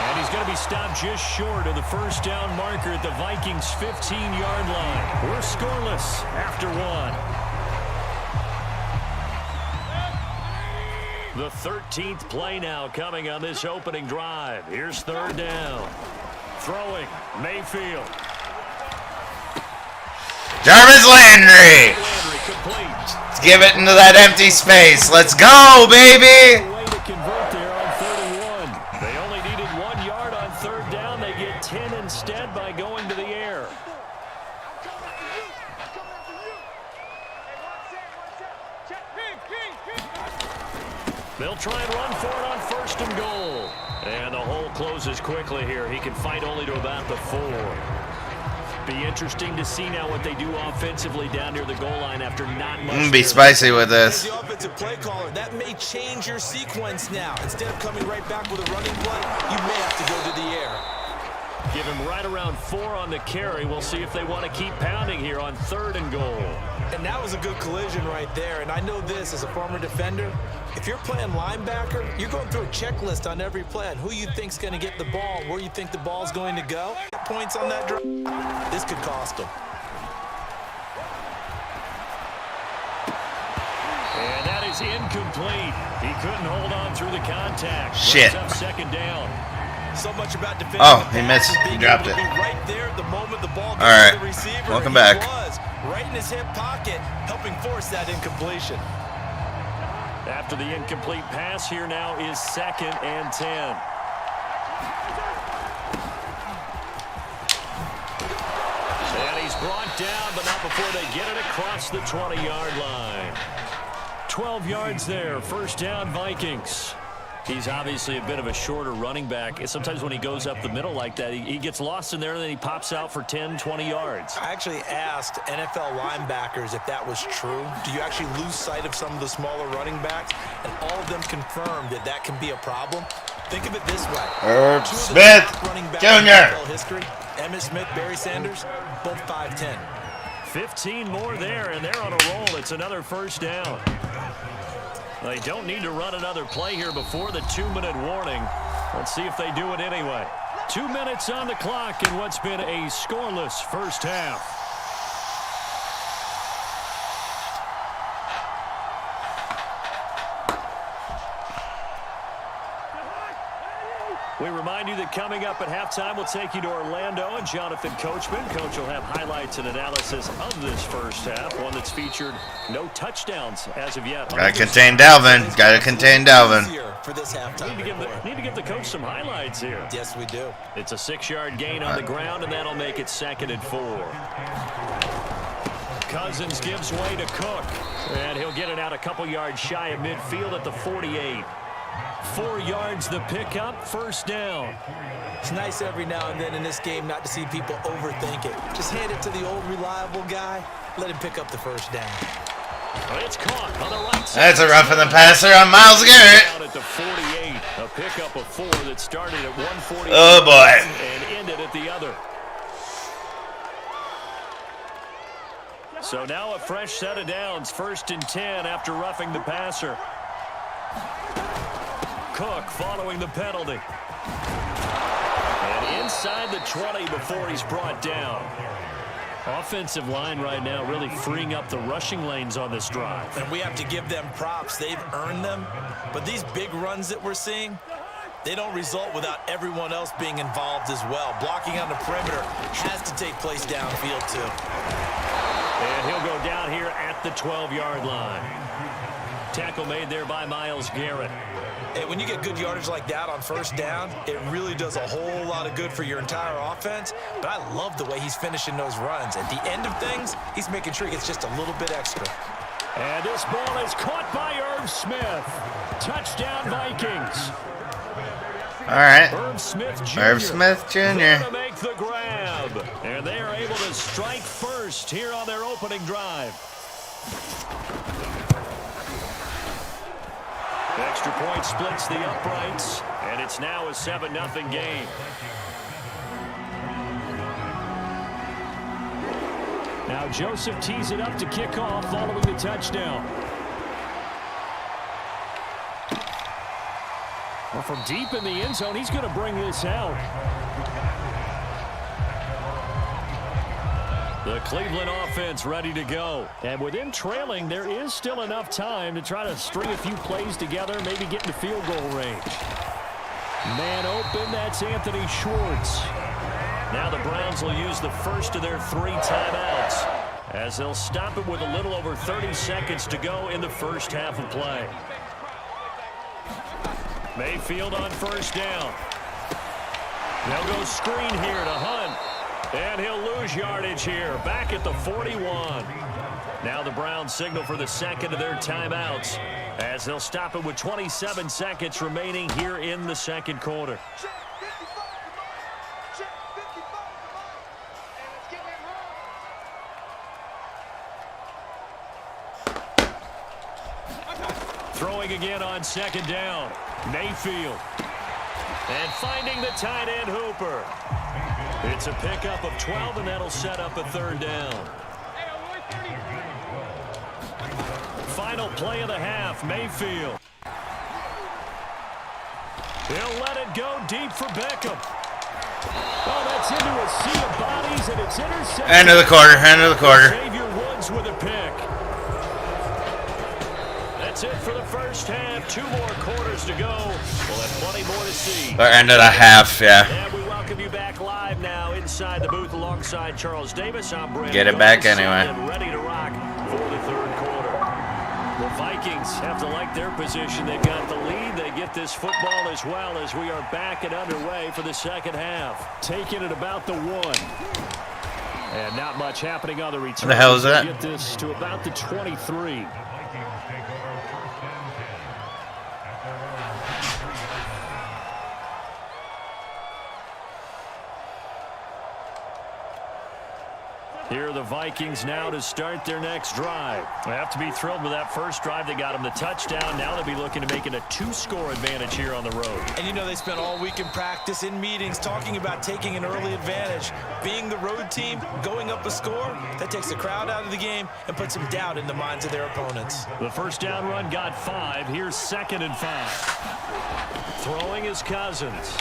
And he's going to be stopped just short of the first down marker at the Vikings' 15-yard line. We're scoreless after 1. The 13th play now coming on this opening drive. Here's third down. Throwing, Mayfield. Jarvis Landry. Complete. Let's give it into that empty space. Let's go, baby. Way to convert there on 31. They only needed 1 yard on third down. They get 10 instead by going to the air. They'll try and run for it on first and goal. And the hole closes quickly here. He can fight only to about the 4. Be interesting to see now what they do offensively down near the goal line after not much. I'm going to be spicy with this. As the offensive play caller, that may change your sequence now. Instead of coming right back with a running play, you may have to go to the air. Give him right around 4 on the carry. We'll see if they want to keep pounding here on third and goal. And that was a good collision right there. And I know this as a former defender. If you're playing linebacker, you're going through a checklist on every play on who you think's going to get the ball, where you think the ball's going to go. Points on that drive. This could cost them. And that is incomplete. He couldn't hold on through the contact. Shit. Up second down. So much about defending. Oh, he missed. He dropped it. Right there at the moment the ball All right. to the receiver. Welcome back. Was right in his hip pocket, helping force that incompletion. After the incomplete pass, here now is 2nd and 10. And he's brought down, but not before they get it across the 20-yard line. 12 yards there, first down Vikings. He's obviously a bit of a shorter running back. Sometimes when he goes up the middle like that, he gets lost in there, and then he pops out for 10, 20 yards. I actually asked NFL linebackers if that was true. Do you actually lose sight of some of the smaller running backs? And all of them confirmed that that can be a problem. Think of it this way. Herb Smith Jr. History, Emmitt Smith, Barry Sanders, both 5'10". 15 more there, and they're on a roll. It's another first down. They don't need to run another play here before the 2-minute warning. Let's see if they do it anyway. 2 minutes on the clock in what's been a scoreless first half. We remind you that coming up at halftime, we'll take you to Orlando and Jonathan Coachman. Coach will have highlights and analysis of this first half, one that's featured no touchdowns as of yet. Gotta contain Dalvin. Gotta contain Dalvin. For this halftime. Need to give the coach some highlights here. Yes, we do. It's a 6-yard gain on the ground, and that'll make it 2nd and 4. Cousins gives way to Cook, and he'll get it out a couple yards shy of midfield at the 48. 4 yards the pickup, first down. It's nice every now and then in this game not to see people overthink it. Just hand it to the old reliable guy. Let him pick up the first down. It's caught on the right side. That's a roughing the passer on Myles Garrett. Out at the 48, a pickup of 4 that started at 140. Oh boy. And ended at the other. So now a fresh set of downs, 1st and 10 after roughing the passer. Cook following the penalty. And inside the 20 before he's brought down. Offensive line right now really freeing up the rushing lanes on this drive. And we have to give them props. They've earned them. But these big runs that we're seeing, they don't result without everyone else being involved as well. Blocking on the perimeter has to take place downfield too. And he'll go down here at the 12-yard line. Tackle made there by Myles Garrett. Hey, when you get good yardage like that on first down, it really does a whole lot of good for your entire offense. But I love the way he's finishing those runs. At the end of things, he's making sure he gets just a little bit extra. And this ball is caught by Irv Smith. Touchdown, Vikings. All right. Irv Smith Jr. Irv Smith There Jr. to make the grab. And they are able to strike first here on their opening drive. Extra point splits the uprights, and it's now a 7-0 game. Now Joseph tees it up to kick off following the touchdown. Well, from deep in the end zone, he's going to bring this out. The Cleveland offense ready to go. And with him trailing, there is still enough time to try to string a few plays together, maybe get into field goal range. Man open, that's Anthony Schwartz. Now the Browns will use the first of their 3 timeouts, as they'll stop it with a little over 30 seconds to go in the first half of play. Mayfield on first down. They'll go screen here to Hunt. And he'll lose yardage here, back at the 41. Now the Browns signal for the second of their timeouts, as they'll stop it with 27 seconds remaining here in the second quarter. Throwing again on second down, Mayfield. And finding the tight end Hooper. It's a pickup of 12, and that'll set up a third down. Final play of the half, Mayfield. He'll let it go deep for Beckham. Oh, that's into a sea of bodies, and it's intercepted. End of the quarter, end of the quarter. Xavier Woods with a pick. That's it for the first half. 2 more quarters to go. We'll have plenty more to see. Or end of the half, yeah. And we welcome you back live now inside the booth alongside Charles Davis. I'm Brandon. Get it back anyway. Ready to rock for the third quarter. The Vikings have to like their position. They've got the lead. They get this football as well, as we are back and underway for the second half. Taking it about the 1. And not much happening on the return. What the hell is that? Get this to about the 23. Here are the Vikings now to start their next drive. They have to be thrilled with that first drive. They got them the touchdown. Now they'll be looking to make it a 2-score advantage here on the road. And you know, they spent all week in practice, in meetings, talking about taking an early advantage. Being the road team, going up a score, that takes the crowd out of the game and puts some doubt in the minds of their opponents. The first down run got 5. Here's 2nd and 5. Throwing is Cousins.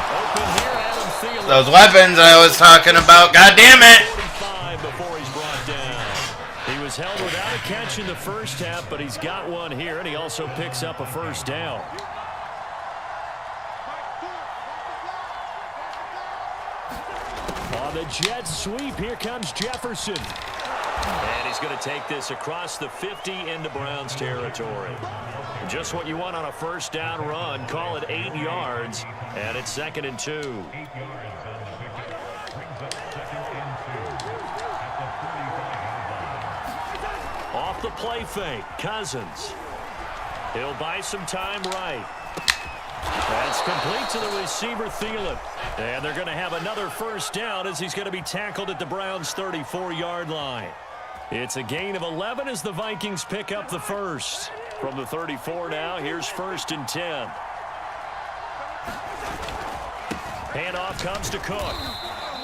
Open here, Adam Thielen. Those weapons I was talking about. God damn it! 45 before he's brought down. He was held without a catch in the first half, but he's got one here, and he also picks up a first down. On the jet sweep, here comes Jefferson. And he's going to take this across the 50 into Browns territory. Just what you want on a first down run. Call it 8 yards, and it's 2nd and 2. Off the play fake, Cousins. He'll buy some time right. That's complete to the receiver, Thielen. And they're going to have another first down, as he's going to be tackled at the Browns' 34-yard line. It's a gain of 11 as the Vikings pick up the first. From the 34 now, here's 1st and 10. Handoff comes to Cook.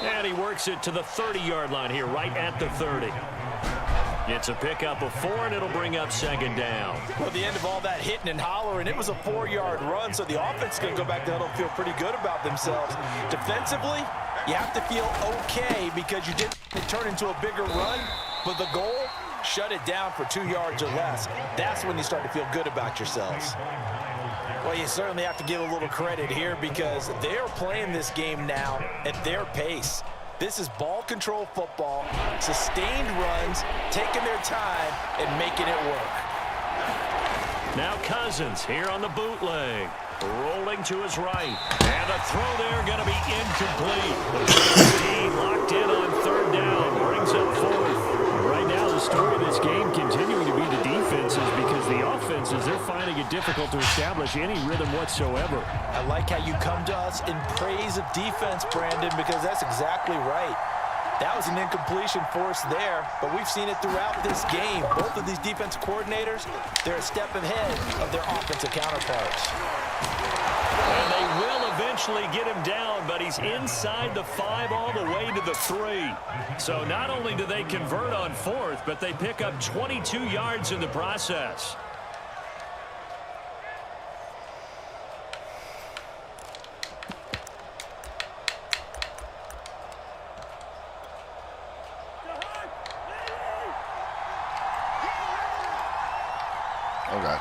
And he works it to the 30-yard line here, right at the 30. It's a pickup of 4, and it'll bring up 2nd down. Well, at the end of all that hitting and hollering, it was a 4-yard run, so the offense is going to go back to huddle and feel pretty good about themselves. Defensively, you have to feel okay because you didn't turn into a bigger run, but the goal, shut it down for 2 yards or less. That's when you start to feel good about yourselves. Well, you certainly have to give a little credit here because they're playing this game now at their pace. This is ball control football, sustained runs, taking their time, and making it work. Now Cousins here on the bootleg. Rolling to his right. And a throw there going to be incomplete. Team locked in on third down. Brings up fourth. Right now the story of this game continuing to be the defenses, because the offenses, they're finding it difficult to establish any rhythm whatsoever. I like how you come to us in praise of defense, Brandon, because that's exactly right. That was an incompletion force there, but we've seen it throughout this game. Both of these defensive coordinators, they're a step ahead of their offensive counterparts. And they will eventually get him down, but he's inside the 5 all the way to the 3. So not only do they convert on fourth, but they pick up 22 yards in the process. Okay.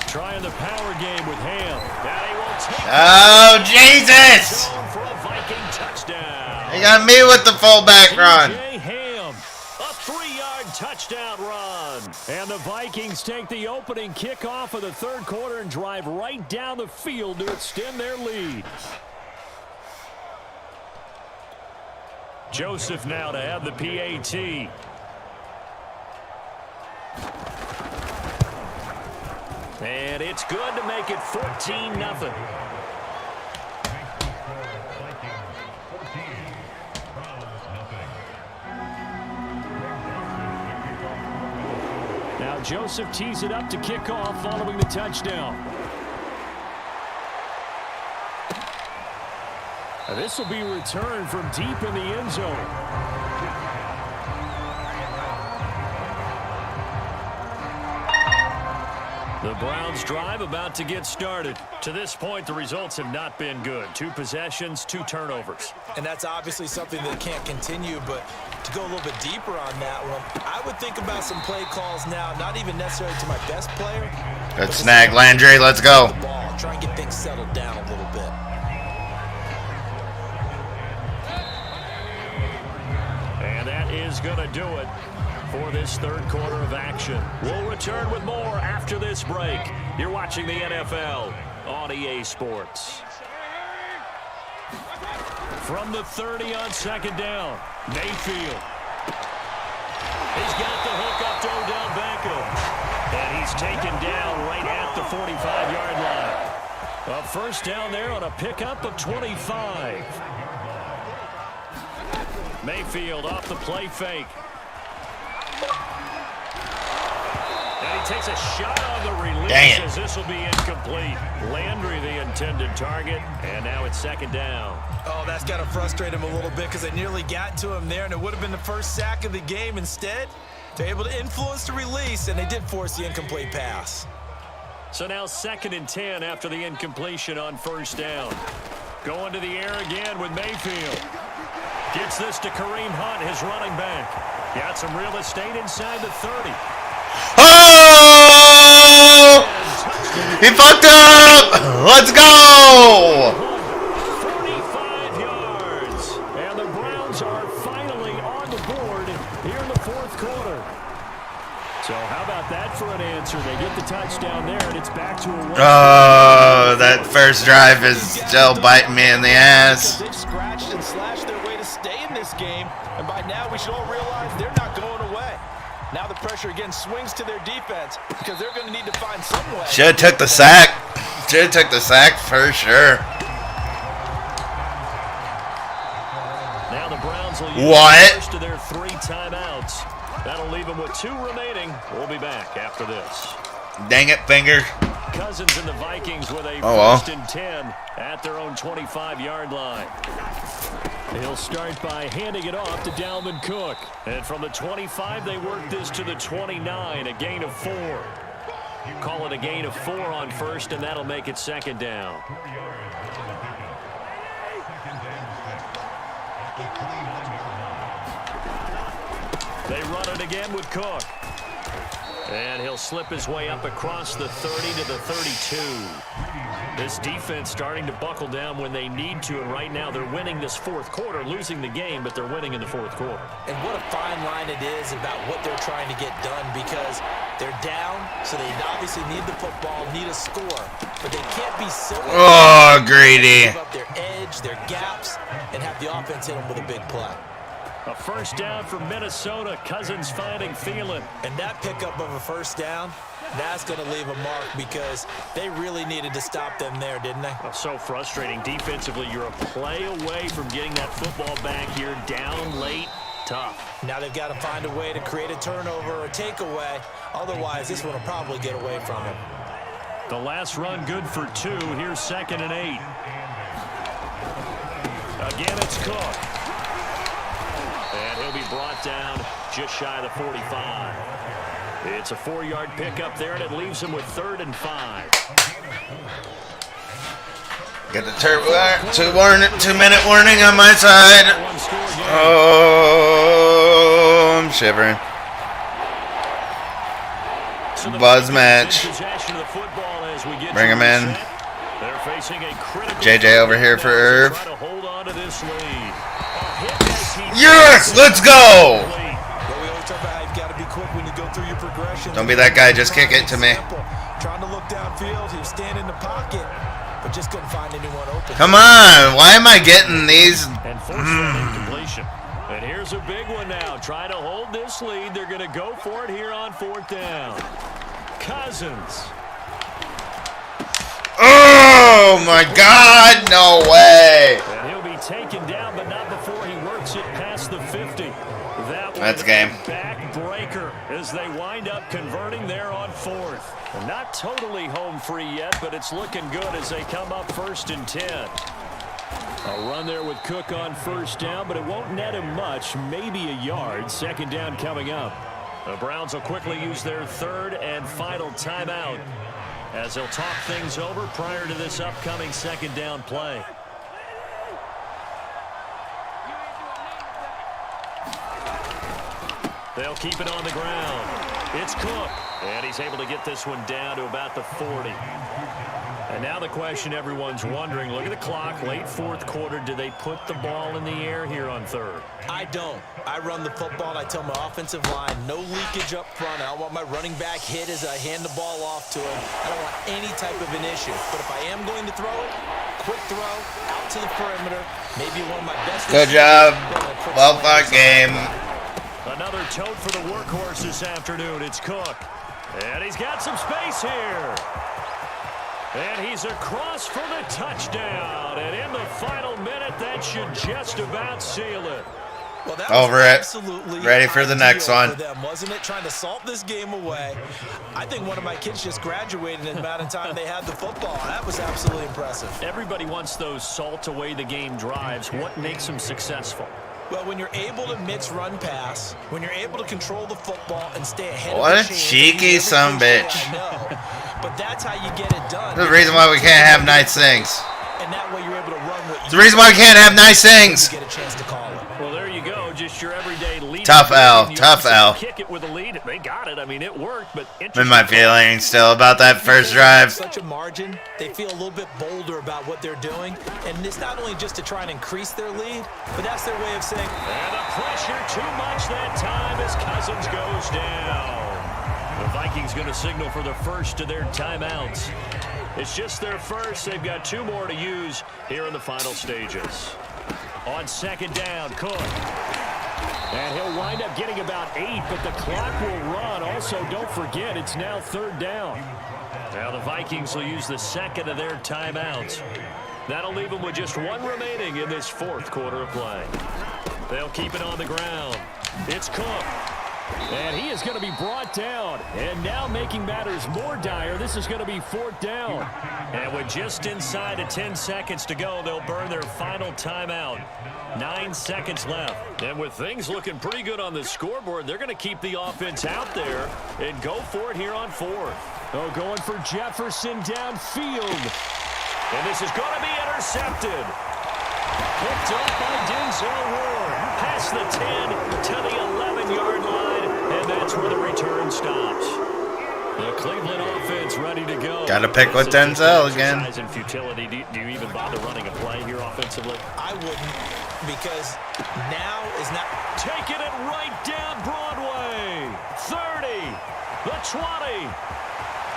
Trying the power game with Ham. Now he will take Oh, Jesus! for a Viking touchdown. They got me with the fullback run. J. Ham, a 3-yard touchdown run. And the Vikings take the opening kickoff of the third quarter and drive right down the field to extend their lead. Joseph now to have the PAT. And it's good to make it 14-0. Now Joseph tees it up to kick off following the touchdown. This will be returned from deep in the end zone. The Browns drive about to get started. To this point, the results have not been good. 2 possessions, 2 turnovers. And that's obviously something that can't continue, but to go a little bit deeper on that one, I would think about some play calls now, not even necessarily to my best player. Good snag, Landry. Let's go. Ball, try and get things settled down a little bit. And that is going to do it for this third quarter of action. We'll return with more after this break. You're watching the NFL on EA Sports. From the 30 on second down, Mayfield. He's got the hook up to Odell Beckham. And he's taken down right at the 45-yard line. A first down there on a pickup of 25. Mayfield off the play fake. And he takes a shot on the release. Dang it. As this will be incomplete. Landry the intended target, and now it's second down. Oh, that's got to frustrate him a little bit because they nearly got to him there, and it would have been the first sack of the game. Instead, they're able to influence the release, and they did force the incomplete pass. So now 2nd and 10 after the incompletion on first down. Going to the air again with Mayfield. Gets this to Kareem Hunt, his running back. Got some real estate inside the 30. Oh! He fucked up! Let's go! 45 yards. And the Browns are finally on the board here in the fourth quarter. So how about that for an answer? They get the touchdown there, and it's back to a run. Oh, that first drive is still biting me in the ass. They've scratched and slashed their way to stay in this game, and by now we should all realize they're not going away. Now the pressure again swings to their defense because they're going to need to find some way. Should have took the sack. Should have took the sack for sure. Now the Browns will use What? the first of their 3 timeouts. That'll leave them with 2 remaining. We'll be back after this. Dang it, finger. Cousins and the Vikings with a Oh, well. 1st and 10 at their own 25-yard line. He'll start by handing it off to Dalvin Cook. And from the 25, they work this to the 29, a gain of 4. Call it a gain of 4 on first, and that'll make it 2nd down. They run it again with Cook. And he'll slip his way up across the 30 to the 32. This defense starting to buckle down when they need to, and right now they're winning this fourth quarter, losing the game, but they're winning in the fourth quarter. And what a fine line it is about what they're trying to get done, because they're down, so they obviously need the football, need a score, but they can't be so greedy. give up their edge, their gaps, and have the offense hit them with a big play. A first down for Minnesota. Cousins finding Thielen. And that pickup of a first down, that's going to leave a mark, because they really needed to stop them there, didn't they? Oh, so frustrating. Defensively, you're a play away from getting that football back here. Down late, tough. Now they've got to find a way to create a turnover or a takeaway. Otherwise, this one will probably get away from them. The last run good for 2. Here's 2nd and 8. Again, it's Cook. And he'll be brought down just shy of the 45. It's a 4-yard pickup there, and it leaves him with 3rd and 5. Get the 2-minute warning on my side. Oh, I'm shivering. Buzz match. Bring him in. JJ over here for Irv. Yes, let's go. Don't be that guy, just kick it to me. Trying to look downfield, he was standing in the pocket, but just couldn't find anyone open. Come on, why am I getting these? And forced an incompletion. And here's a big one now. Trying to hold this lead. They're going to go for it here on 4th down. Cousins. Oh my God, no way. And he'll be taken down, but not before he works it past the 50. That's game. Backbreaker as they wind up converting there on 4th. And not totally home free yet, but it's looking good as they come up 1st and 10. A run there with Cook on 1st down, but it won't net him much, maybe a yard. 2nd down coming up. The Browns will quickly use their 3rd and final timeout as they'll talk things over prior to this upcoming 2nd down play. They'll keep it on the ground. It's Cook, and he's able to get this one down to about the 40. And now the question everyone's wondering, look at the clock, late 4th quarter, do they put the ball in the air here on 3rd? I don't. I run the football, and I tell my offensive line, no leakage up front. I don't want my running back hit as I hand the ball off to him. I don't want any type of an issue. But if I am going to throw it, quick throw, out to the perimeter, maybe one of my best. Good job. Well fought game. Another tote for the workhorse this afternoon. It's Cook. And he's got some space here. And he's across for the touchdown. And in the final minute, that should just about seal it. Well, that over it. Absolutely ready for the next one. For them, wasn't it? Trying to salt this game away. I think one of my kids just graduated in the amount of time they had the football. That was absolutely impressive. Everybody wants those salt away the game drives. What makes them successful? Well, when you're able to mix run pass, when you're able to control the football and stay ahead what of the a chain, cheeky sumbitch. I know, but that's how you get it done. There's the reason why we can't have nice things. And that way you're able to run what you The reason why we can't have nice things. get a chance to call it. Well, there you go. Just your everyday lead. Tough L. Tough L. Kick it with a lead. They got it. I mean, it worked, but In my feelings still about that first drive. Such a margin. They feel a little bit bolder about what they're doing, and it's not only just to try and increase their lead, but that's their way of saying. And the pressure too much that time as Cousins goes down. The Vikings going to signal for the first of their timeouts. It's just their first. They've got 2 more to use here in the final stages. On 2nd down, Cook. And he'll wind up getting about 8, but the clock will run. Also, don't forget, it's now 3rd down. Now the Vikings will use the 2nd of their timeouts. That'll leave them with just 1 remaining in this 4th quarter of play. They'll keep it on the ground. It's Cook. And he is going to be brought down. And now making matters more dire, this is going to be 4th down. And with just inside of 10 seconds to go, they'll burn their final timeout. 9 seconds left. And with things looking pretty good on the scoreboard, they're going to keep the offense out there and go for it here on 4th. Oh, going for Jefferson downfield. And this is going to be intercepted. Picked up by Denzel Ward. Past the 10 to the 11-yard line. And that's where the return stops. The Cleveland offense ready to go. Got to pick with Denzel again. In futility. Do you even bother running a play here offensively? I wouldn't, because now is not. Taking it right down Broadway. 30, the 20.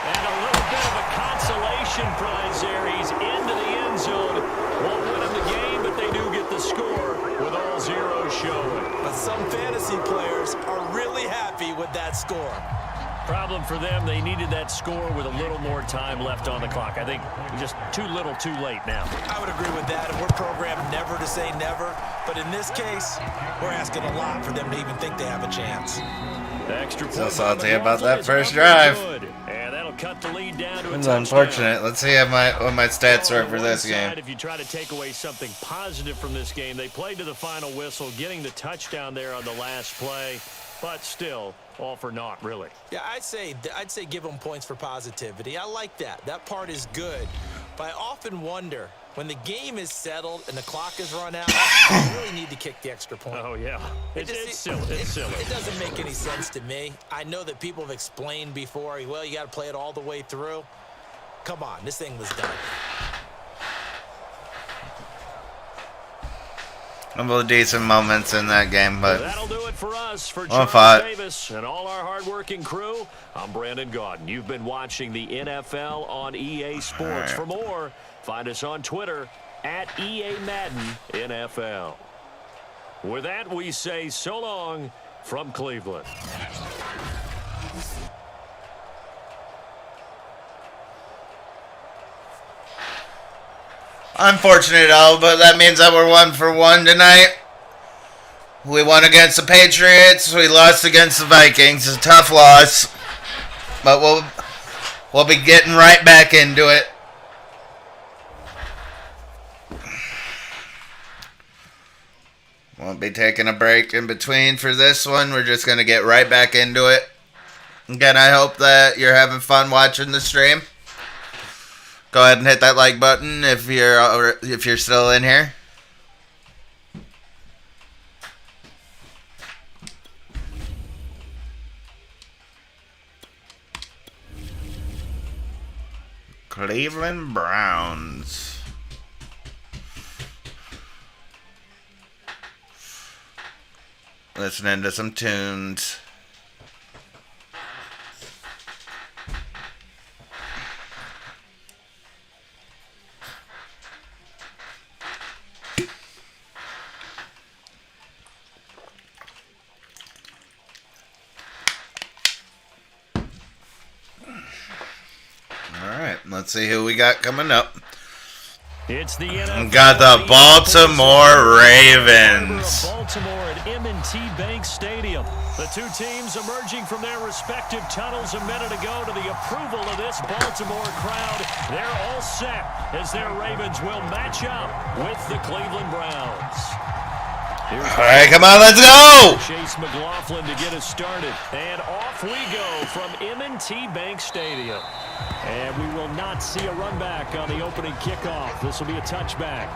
And a little bit of a consolation prize there. He's into the end zone. Won't win him the game, but they do get the score with all zeros showing. But some fantasy players are really happy with that score. Problem for them, they needed that score with a little more time left on the clock. I think just too little, too late now. I would agree with that, and we're programmed never to say never. But in this case, we're asking a lot for them to even think they have a chance. Extra point. So salty about that first drive. And that'll cut the lead down to It's a unfortunate. Let's see what my stats were for this game. If you try to take away something positive from this game, they played to the final whistle, getting the touchdown there on the last play. But still, all for naught, really. Yeah, I'd say give them points for positivity. I like that. That part is good. But I often wonder, when the game is settled and the clock is run out, you really need to kick the extra point. Oh, yeah. It's silly. It's silly. It doesn't make any sense to me. I know that people have explained before, well, you got to play it all the way through. Come on, this thing was done. A couple of decent moments in that game, but that'll do it for us. For well Charles Davis and all our hardworking crew, I'm Brandon Gaudin. You've been watching the NFL on EA Sports. Right. For more, find us on Twitter at EA Madden NFL. With that, we say so long from Cleveland. Unfortunate, but that means that we're 1 for 1 tonight. We won against the Patriots. We lost against the Vikings. It's a tough loss, but we'll be getting right back into it. Won't be taking a break in between for this one. We're just gonna get right back into it. Again, I hope that you're having fun watching the stream. Go ahead and hit that like button if you're still in here. Cleveland Browns. Listening to some tunes. Let's see who we got coming up. It's the NFL. Got the Baltimore Ravens. Baltimore at M&T Bank Stadium. The two teams emerging from their respective tunnels a minute ago to the approval of this Baltimore crowd. They're all set as their Ravens will match up with the Cleveland Browns. All right, come on, let's go! Chase McLaughlin to get us started. And off we go from M&T Bank Stadium. And we will not see a run back on the opening kickoff. This will be a touchback.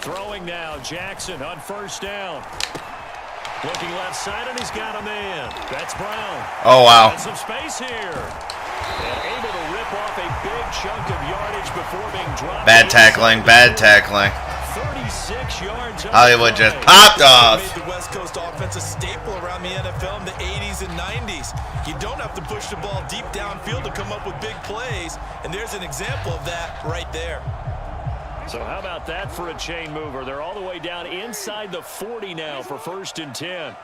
Throwing now, Jackson on first down. Looking left side, and he's got a man. That's Brown. Oh, wow. Got some space here. And able to rip off a big chunk of yardage before being dropped. Bad tackling, bad tackling. 36 yards. Hollywood just popped off. Made the West Coast offense a staple around the NFL in the 80s and 90s. You don't have to push the ball deep downfield to come up with big plays, and there's an example of that right there. So how about that for a chain mover? They're all the way down inside the 40 now for 1st and 10.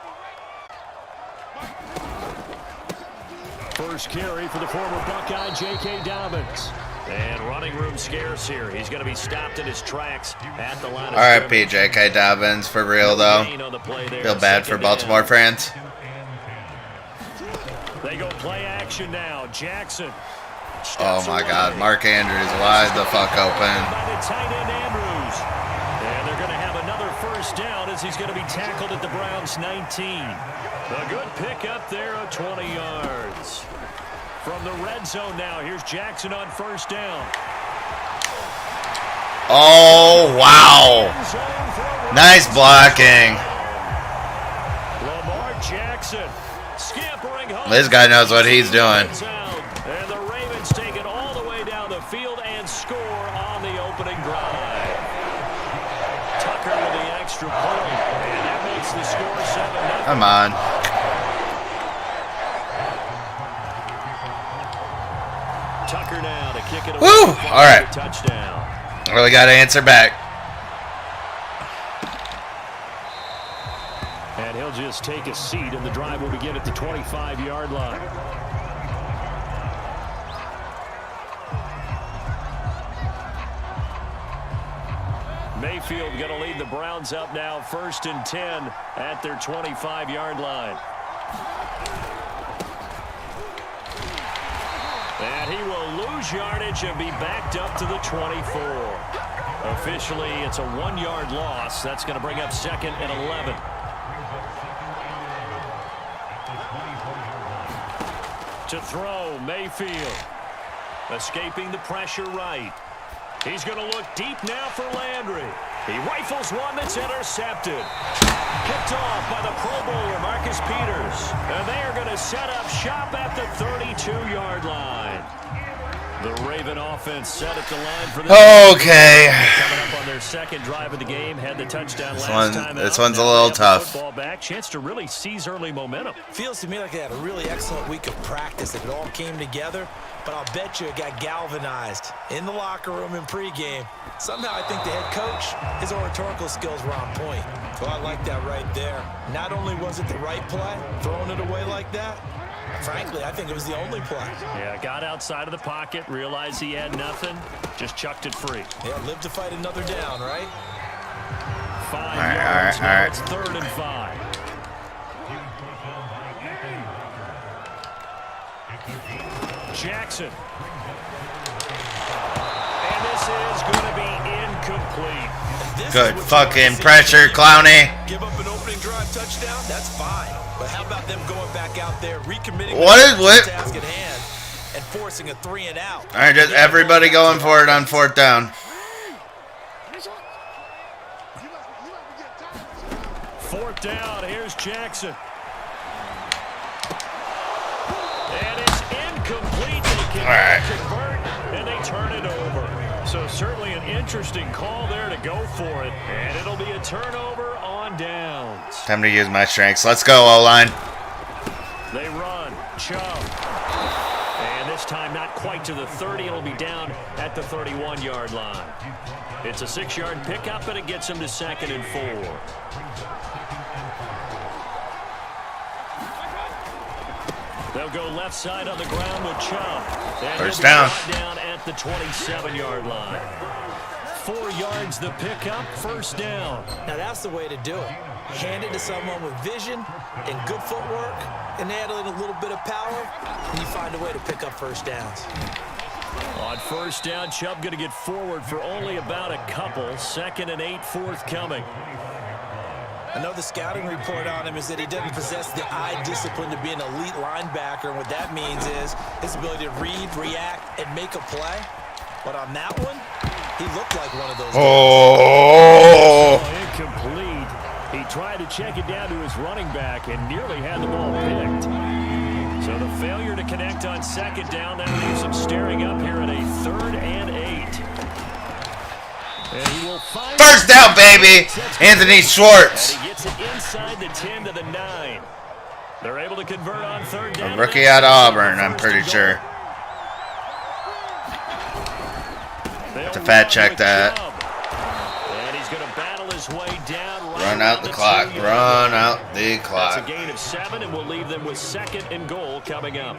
First carry for the former Buckeye, J.K. Dobbins. And running room scarce here. He's going to be stopped in his tracks at the line of R.I.P. J.K. Dobbins, for real, though. Feel bad for Baltimore fans. They go play action now. Jackson. Oh, my God. Mark Andrews wide the fuck open. By the tight end Andrews. first down as he's going to be tackled at the Browns' 19. A good pickup there of 20 yards. From the red zone now, here's Jackson on first down. Oh, wow. Nice blocking. Lamar Jackson scampering home. This guy knows what he's doing. And the Ravens take it all the way down the field and score on the opening drive. Tucker with the extra point, and that makes the score 7-0. Come on. Tucker now to kick it away. Woo! All right. Touchdown. Really got to answer back. And he'll just take a seat, and the drive will begin at the 25-yard line. Mayfield going to lead the Browns up now, 1st and 10 at their 25-yard line. And he will lose yardage and be backed up to the 24. Officially, it's a 1-yard loss. That's going to bring up 2nd and 11. To throw, Mayfield. Escaping the pressure right. He's going to look deep now for Landry. He rifles one that's intercepted. Picked off by the Pro Bowler, Marcus Peters. And they are going to set up shop at the 32-yard line. The Raven offense set at the line for the Okay. coming up on their 2nd drive of the game. Had the touchdown last time out. This one's a Now little they have the tough. football back. Chance to really seize early momentum. Feels to me like they had a really excellent week of practice. It all came together, but I'll bet you it got galvanized in the locker room in pregame. Somehow I think the head coach, his oratorical skills were on point. So I like that right there. Not only was it the right play, throwing it away like that, frankly, I think it was the only play. Yeah, got outside of the pocket, realized he had nothing, just chucked it free. Yeah, live to fight another down, right? 5 right, yards. all Now right. it's 3rd and 5. Jackson. And this is going to be incomplete. This Good is what you fucking want to see. pressure, Clowney. Give up an opening drive touchdown, that's fine. But how about them going back out there, recommitting What is- to the what- task at hand and forcing a 3 and out? All right, just everybody going for it on 4th down. 4th down, here's Jackson. And it's incomplete. They All right. convert, and they turn it over. So certainly an interesting call there to go for it. And it'll be a turnover on downs. Time to use my strengths. Let's go, O-line. They run. Chubb. And this time not quite to the 30. It'll be down at the 31-yard line. It's a 6-yard pickup, and it gets him to 2nd and 4. They'll go left side on the ground with Chubb. And First he'll be down. brought down at the 27-yard line. 4 yards the pickup, 1st down. Now that's the way to do it. Hand it to someone with vision and good footwork, and add in a little bit of power, and you find a way to pick up 1st downs. On 1st down, Chubb going to get forward for only about a couple. 2nd and 8 forthcoming. I know the scouting report on him is that he doesn't possess the eye discipline to be an elite linebacker, and what that means is his ability to read, react, and make a play. But on that one, he looked like one of those guys. Oh. Incomplete. He tried to check it down to his running back and nearly had the ball picked. So the failure to connect on 2nd down, that leaves him staring up here at a 3rd and 8. And he will find 1st down, baby. Anthony Schwartz. And he gets it inside the 10 to the 9. They're able to convert on 3rd down. A rookie out of Auburn, I'm pretty sure. They'll To fact run check with that. Chubb. And he's going to battle his way down. Right Run out around the clock. 2-yard Run line. out the That's a clock. gain of 7, and we'll leave them with 2nd and goal coming up.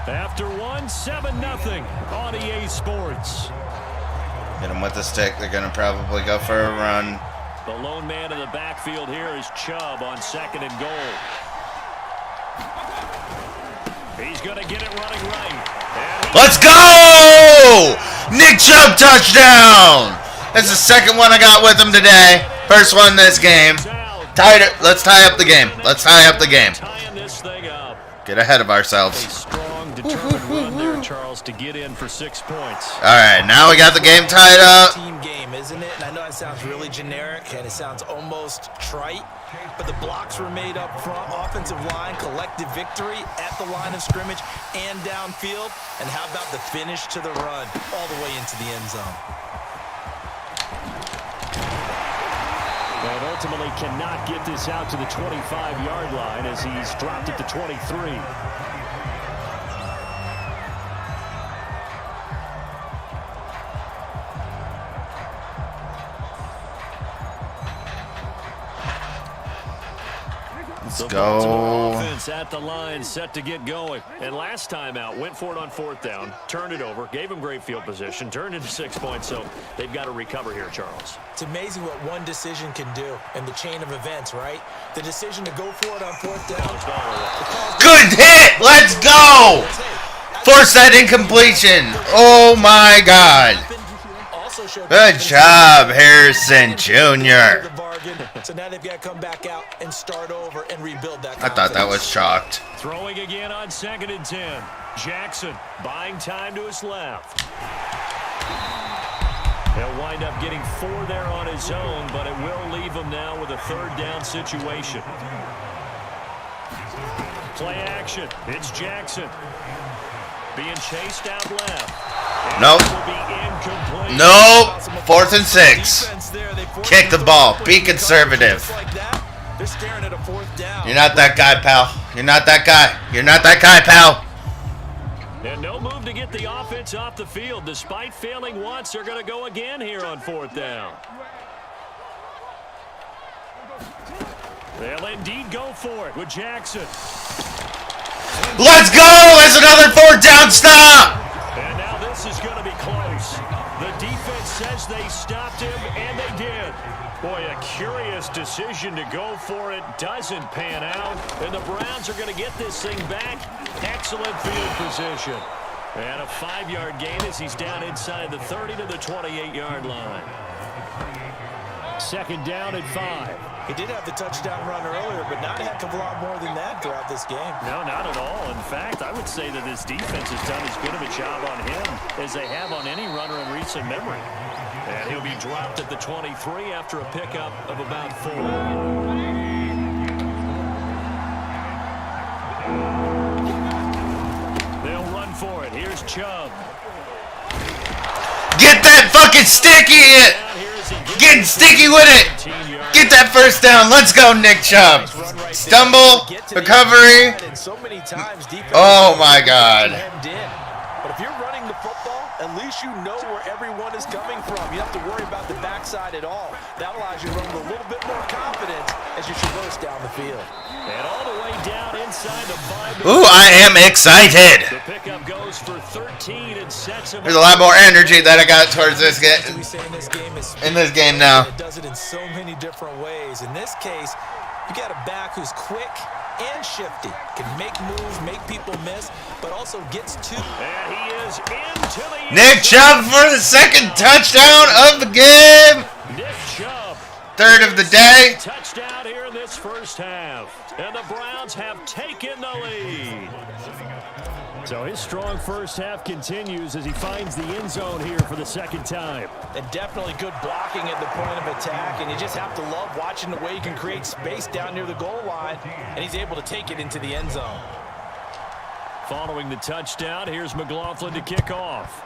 After 1, 7-0 on EA Sports. Hit them with the stick. They're going to probably go for a run. The lone man in the backfield here is Chubb on 2nd and goal. He's He's going to get it running right. Let's go! Nick Chubb touchdown! That's the second one I got with him today. First one this game. Let's tie up the game. Let's tie up the game. Tying this thing up. Get ahead of ourselves. A strong, determined run there, Charles, to get in for 6 points. All right, now we got the game tied up. Team game, isn't it? And I know it sounds really generic and it sounds almost trite, but the blocks were made up front, offensive line, collective victory at the line of scrimmage and downfield. And how about the finish to the run all the way into the end zone? And ultimately cannot get this out to the 25-yard line as he's dropped it to 23. Let's The go. Baltimore offense at the line, set to get going. And last time out, went for it on 4th down, turned it over, gave him great field position, turned into 6 points, so they've got to recover here, Charles. It's amazing what one decision can do in the chain of events, right? The decision to go for it on 4th down. Good hit! Let's go! Force that incompletion. Oh my God. Good job, Harrison Jr. So now they've got to come back out and start over and rebuild that. I thought that was chalked. Throwing again on 2nd and 10. Jackson buying time to his left. He'll wind up getting 4 there on his own, but it will leave him now with a 3rd down situation. Play action. It's Jackson. Being chased out left. Nope. Nope. 4th and 6. Kick the ball. Be conservative. You're not that guy, pal. You're not that guy. You're not that guy, pal. And no move to get the offense off the field. Despite failing once, they're going to go again here on 4th down. They'll indeed go for it with Jackson. Let's go! That's another 4th down stop! And now this is going to be close. The defense says they stopped him, and they did. Boy, a curious decision to go for it doesn't pan out. And the Browns are going to get this thing back. Excellent field position. And a 5-yard gain as he's down inside the 30 to the 28-yard line. 2nd down and 5. He did have the touchdown run earlier, but not a heck of a lot more than that throughout this game. No, not at all. In fact, I would say that this defense has done as good of a job on him as they have on any runner in recent memory. And he'll be dropped at the 23 after a pickup of about 4. They'll run for it. Here's Chubb. Get that fucking sticky! Getting sticky with it! Get that 1st down. Let's go, Nick Chubb. Stumble, recovery. Oh my God. But if you're running the football, at least you know where everyone is coming from. You have to worry about the backside at all. That allows you to run with a little bit more confidence as you traverse down the field. And all the way down inside the 5. Ooh, I am excited. The pickup goes for 13 and sets him. There's a lot more energy that I got towards this game. In this game now. It does it in so many different ways. In this case, you got a back who's quick and shifty, can make moves, make people miss, but also gets to. And he is into the Nick Chubb for the 2nd touchdown of the game. Nick Chubb. 3rd of the day. Touchdown here in this 1st half. And the Browns have taken the lead. So his strong 1st half continues as he finds the end zone here for the 2nd time. And definitely good blocking at the point of attack, and you just have to love watching the way he can create space down near the goal line, and he's able to take it into the end zone. Following the touchdown, here's McLaughlin to kick off.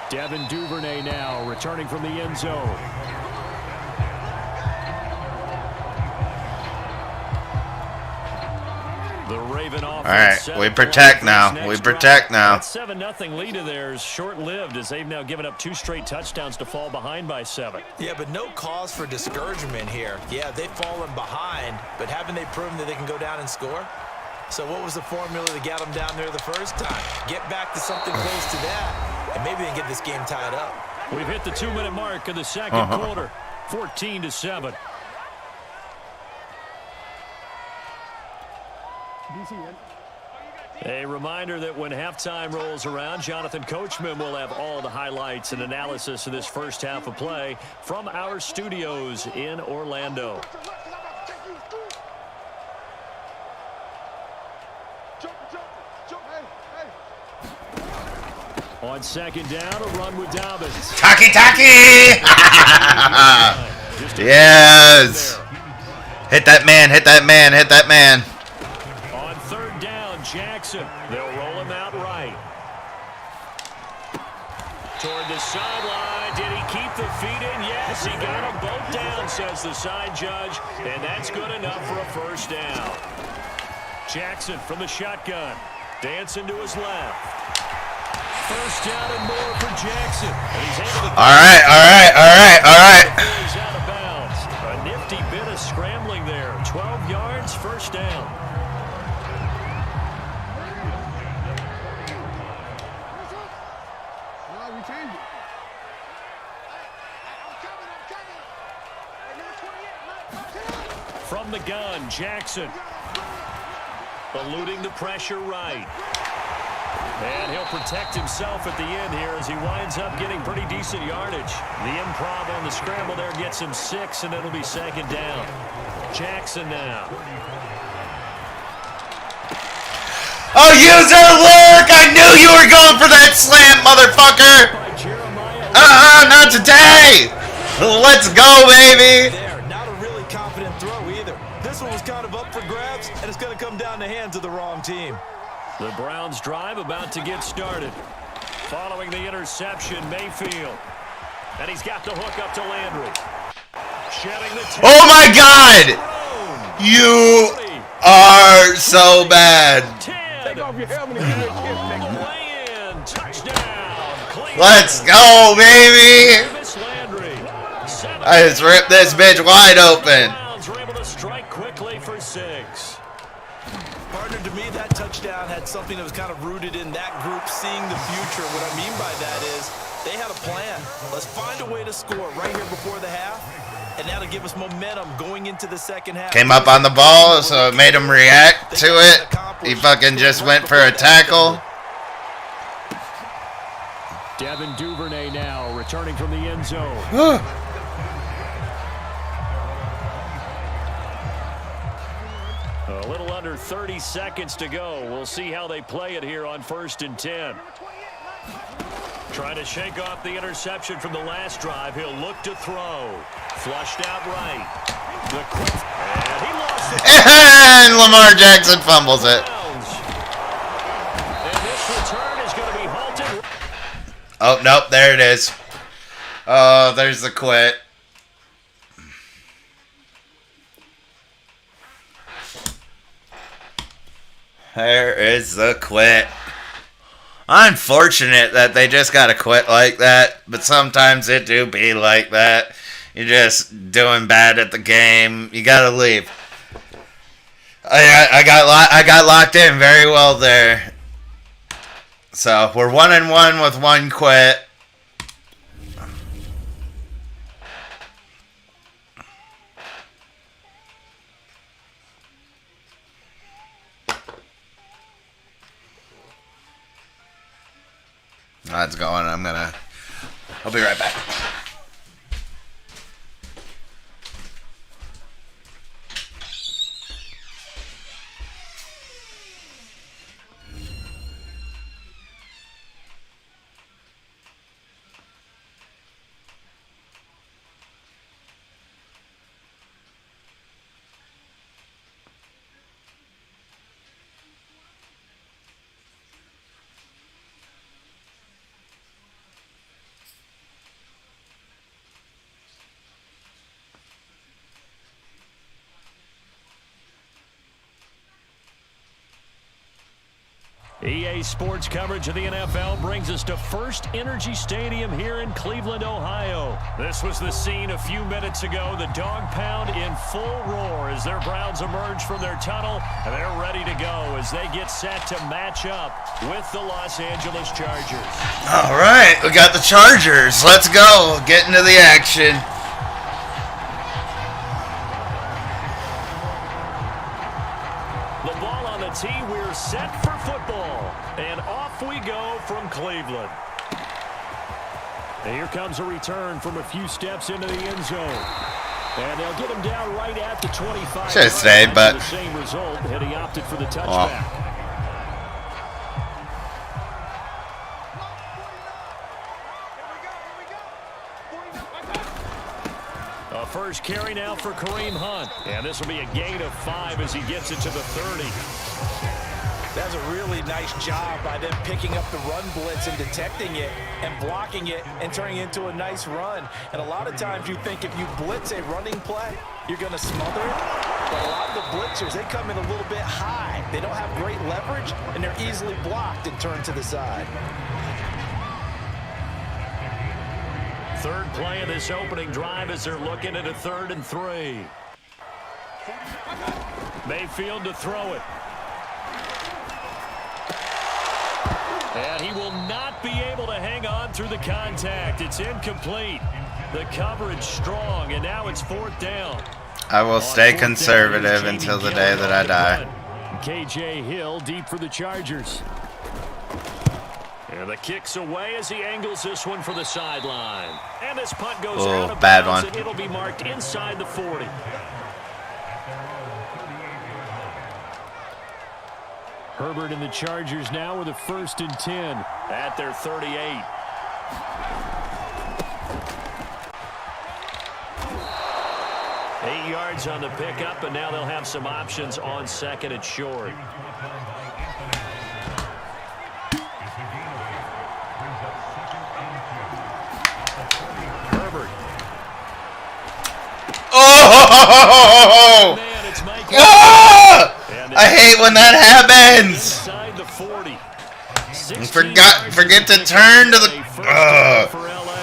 Devin Duvernay now returning from the end zone. The Raven offense. All right, we protect now. We protect now. That 7-0 lead of theirs short-lived as they've now given up 2 straight touchdowns to fall behind by 7. Yeah, but no cause for discouragement here. Yeah, they've fallen behind, but haven't they proven that they can go down and score? So what was the formula that got them down there the 1st time? Get back to something close to that, and maybe they can get this game tied up. We've hit the 2-minute mark of the 2nd quarter, 14-7. A reminder that when halftime rolls around, Jonathan Coachman will have all the highlights and analysis of this first half of play from our studios in Orlando. On second down, a run with Dobbins. Taki! Yes! Hit that man, hit that man, hit that man. On third down, Jackson. They'll roll him out right. Toward the sideline. Did he keep the feet in? Yes, he got them both down, says the side judge. And that's good enough for a first down. Jackson from the shotgun. Dancing to his left. First down and more for Jackson. And he's able to All right. He's out of bounds. A nifty bit of scrambling there. 12 yards, first down. From the gun, Jackson. Eluding the pressure right. And he'll protect himself at the end here as he winds up getting pretty decent yardage. The improv on the scramble there gets him 6, and it'll be second down. Jackson now. Oh, user work! I knew you were going for that slam, motherfucker! Not today! Let's go, baby! Not a really confident throw either. This one was kind of up for grabs, and it's going to come down the hands of the wrong team. The Browns drive about to get started. Following the interception, Mayfield. And he's got the hook up to Landry. Shedding the Oh my God! You are so bad. 10. Take off your helmet and give it a way in. Touchdown. Let's go, baby! I just ripped this bitch wide open. Browns were able to strike quickly for 6. Partner, to me, that touchdown had something that was kind of rooted in that group seeing the future. What I mean by that is they had a plan. Let's find a way to score right here before the half, and that'll give us momentum going into the second half. Came up on the ball, so it made him react to it. He fucking just went for a tackle. Devin Duvernay now returning from the end zone. A little under 30 seconds to go. We'll see how they play it here on 1st and 10. Trying to shake off the interception from the last drive. He'll look to throw. Flushed out right. And he lost it. And Lamar Jackson fumbles it. And this return is going to be halted. Oh, nope, there it is. Oh, there's the quit. There is the quit. Unfortunate that they just gotta quit like that, but sometimes it do be like that. You're just doing bad at the game. You gotta leave. I got locked in very well there. So we're 1-1 with 1 quit. That's going. I'll be right back. EA Sports coverage of the NFL brings us to First Energy Stadium here in Cleveland, Ohio. This was the scene a few minutes ago. The dog pound in full roar as their Browns emerge from their tunnel, and they're ready to go as they get set to match up with the Los Angeles Chargers. All right, we got the Chargers. Let's go. Get into the action. The ball on the tee We're set for football, and off we go from Cleveland. And here comes a return from a few steps into the end zone. And they'll get him down right at the 25. Should have stayed, but the same result, and he opted for the touchback. A first carry now for Kareem Hunt. And this will be a gain of 5 as he gets it to the 30. That's a really nice job by them picking up the run blitz and detecting it and blocking it and turning it into a nice run. And a lot of times you think if you blitz a running play, you're going to smother it. But a lot of the blitzers, they come in a little bit high. They don't have great leverage, and they're easily blocked and turned to the side. Third play of this opening drive as they're looking at a 3rd and 3. Mayfield to throw it. And he will not be able to hang on through the contact. It's incomplete. The coverage strong, and now it's 4th down. I will stay conservative until the day that I die. KJ Hill deep for the Chargers. And the kick's away as he angles this one for the sideline. And this punt goes out of bad bounds, one. and it'll be marked inside the 40. Herbert and the Chargers now with a 1st and 10 at their 38. Eight yards on the pickup, and now they'll have some options on 2nd and short. Herbert. Oh! Man, it's Mike. Ah! I hate when that happens. Inside the 40. Forget to turn to the. For LA.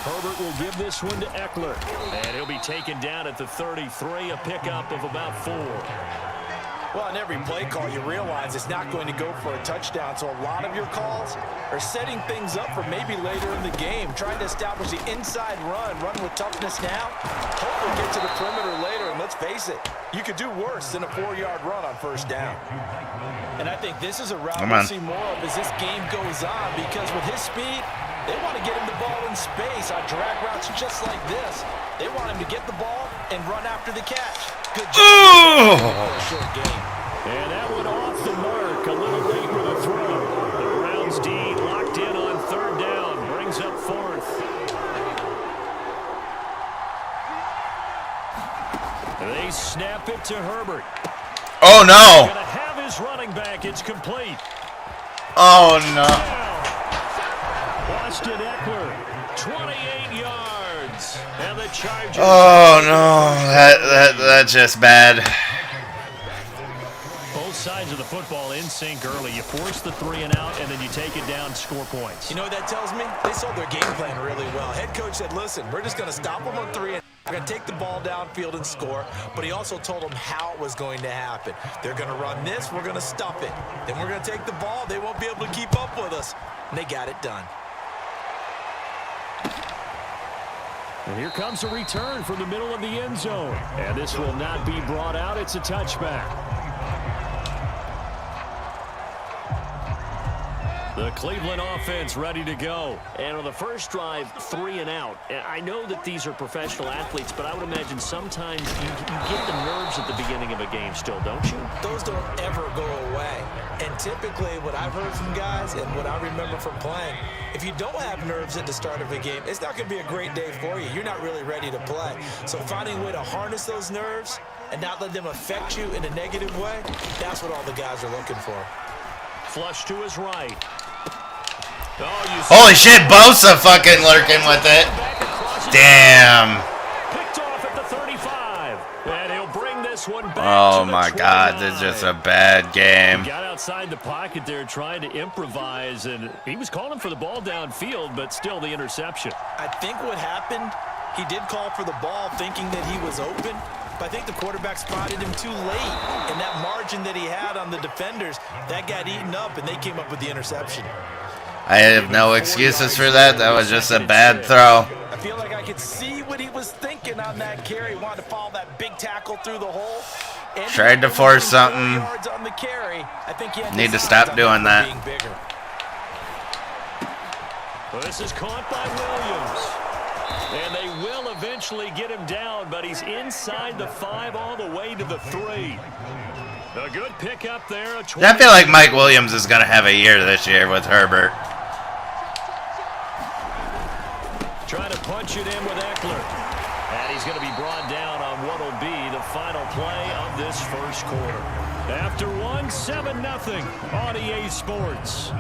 Herbert will give this one to Eckler, and he'll be taken down at the 33, a pickup of about 4. Well, on every play call, you realize it's not going to go for a touchdown, so a lot of your calls are setting things up for maybe later in the game, trying to establish the inside run with toughness now, hopefully get to the perimeter later, and let's face it, you could do worse than a 4-yard run on 1st down. And I think this is a route we'll see more of as this game goes on, because with his speed, they want to get him the ball in space on drag routes just like this. They want him to get the ball and run after the catch. Good job. Short game. And that one off the mark. A little late with a throw. The Browns D locked in on 3rd down. Brings up 4th. They snap it to Herbert. Oh no! Going to have his running back. It's complete. Oh no! Austin Eckler, 28 yards, and the Chargers. Oh no! That's just bad. Both sides of the football in sync early. You force the 3 and out, and then you take it down, score points. You know what that tells me? They sold their game plan really well. Head coach said, listen, we're just going to stop them on 3 and we're going to take the ball downfield and score, but he also told them how it was going to happen. They're going to run this, we're going to stuff it. Then we're going to take the ball, they won't be able to keep up with us. And they got it done. And here comes a return from the middle of the end zone. And this will not be brought out. It's a touchback. The Cleveland offense ready to go. And on the first drive, 3 and out. And I know that these are professional athletes, but I would imagine sometimes you get the nerves at the beginning of a game still, don't you? Those don't ever go away. And typically what I've heard from guys and what I remember from playing, if you don't have nerves at the start of a game, it's not going to be a great day for you. You're not really ready to play. So finding a way to harness those nerves and not let them affect you in a negative way, that's what all the guys are looking for. Flush to his right. Holy shit, Bosa fucking lurking with it. Damn. Picked off at the 35. And he'll bring this one back. Oh my god, this is just a bad game. He got outside the pocket there trying to improvise, and he was calling for the ball downfield, but still the interception. I think what happened, he did call for the ball thinking that he was open, but I think the quarterback spotted him too late, and that margin that he had on the defenders, that got eaten up, and they came up with the interception. I have no excuses for that. That was just a bad throw. I feel like I could see what he was thinking on that carry. He wanted to follow that big tackle through the hole. Tried to force something. Need to stop doing that. Well, this is caught by Williams. And they will eventually get him down, but he's inside the 5 all the way to the 3. A good pick up there. I feel like Mike Williams is going to have a year this year with Herbert. Trying to punch it in with Eckler. And he's going to be brought down on what will be the final play of this first quarter. After 1, 7-0 on EA Sports.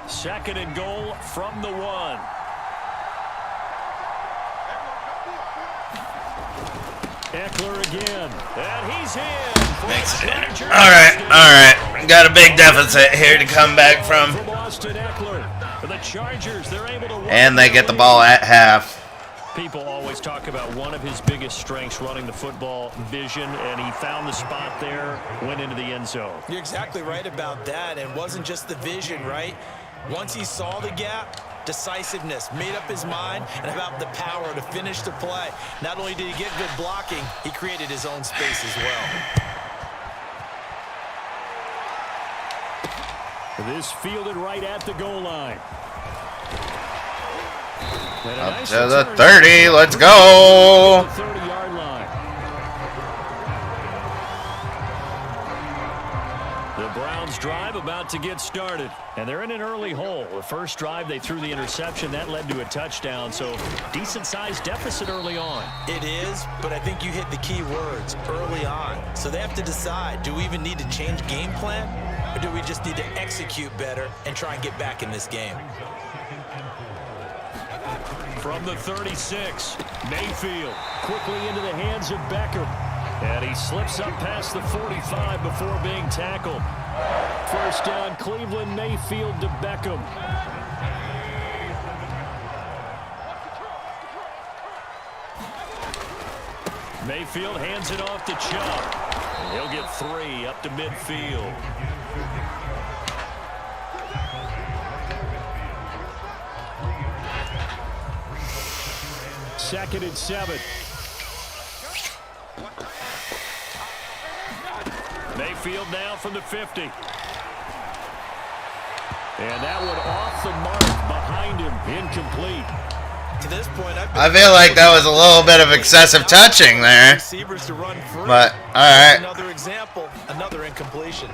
2nd and goal from the 1. Eckler again, and he's in. Makes it. All right. Got a big deficit here to come back from. And they get the ball at half. People always talk about one of his biggest strengths running the football, vision, and he found the spot there, went into the end zone. You're exactly right about that, and it wasn't just the vision, right? Once he saw the gap, decisiveness, made up his mind, and about the power to finish the play. Not only did he get good blocking, he created his own space as well. This fielded right at the goal line. Up to the 30, let's go! 30-yard line. The Browns drive about to get started, and they're in an early hole. The first drive, they threw the interception. That led to a touchdown, so decent-sized deficit early on. It is, but I think you hit the key words, early on. So they have to decide, do we even need to change game plan, or do we just need to execute better and try and get back in this game? From the 36, Mayfield quickly into the hands of Beckham. And he slips up past the 45 before being tackled. First down, Cleveland, Mayfield to Beckham. Mayfield hands it off to Chubb. And he'll get 3 up to midfield. Second and 7. Mayfield now from the 50. And that one off the mark behind him, incomplete. To this point, I feel like that was a little bit of excessive touching there. But, alright. Another example, another incompletion.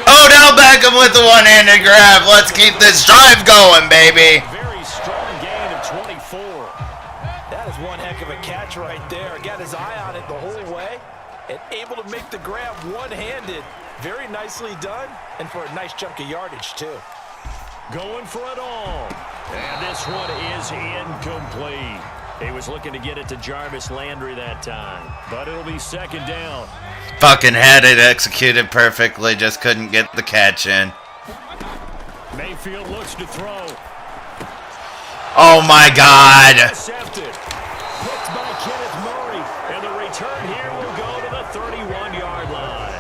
Odell Beckham with the one-handed grab. Let's keep this drive going, baby. Very strong gain of 24. That is one heck of a catch right there. Got his eye on it the whole way and able to make the grab one-handed. Very nicely done, and for a nice chunk of yardage, too. Going for it all. And this one is incomplete. He was looking to get it to Jarvis Landry that time, but it'll be second down. Fucking had it executed perfectly, just couldn't get the catch in. Mayfield looks to throw. Oh my God. Intercepted. Picked by Kenneth Murray, and the return here will go to the 31-yard line.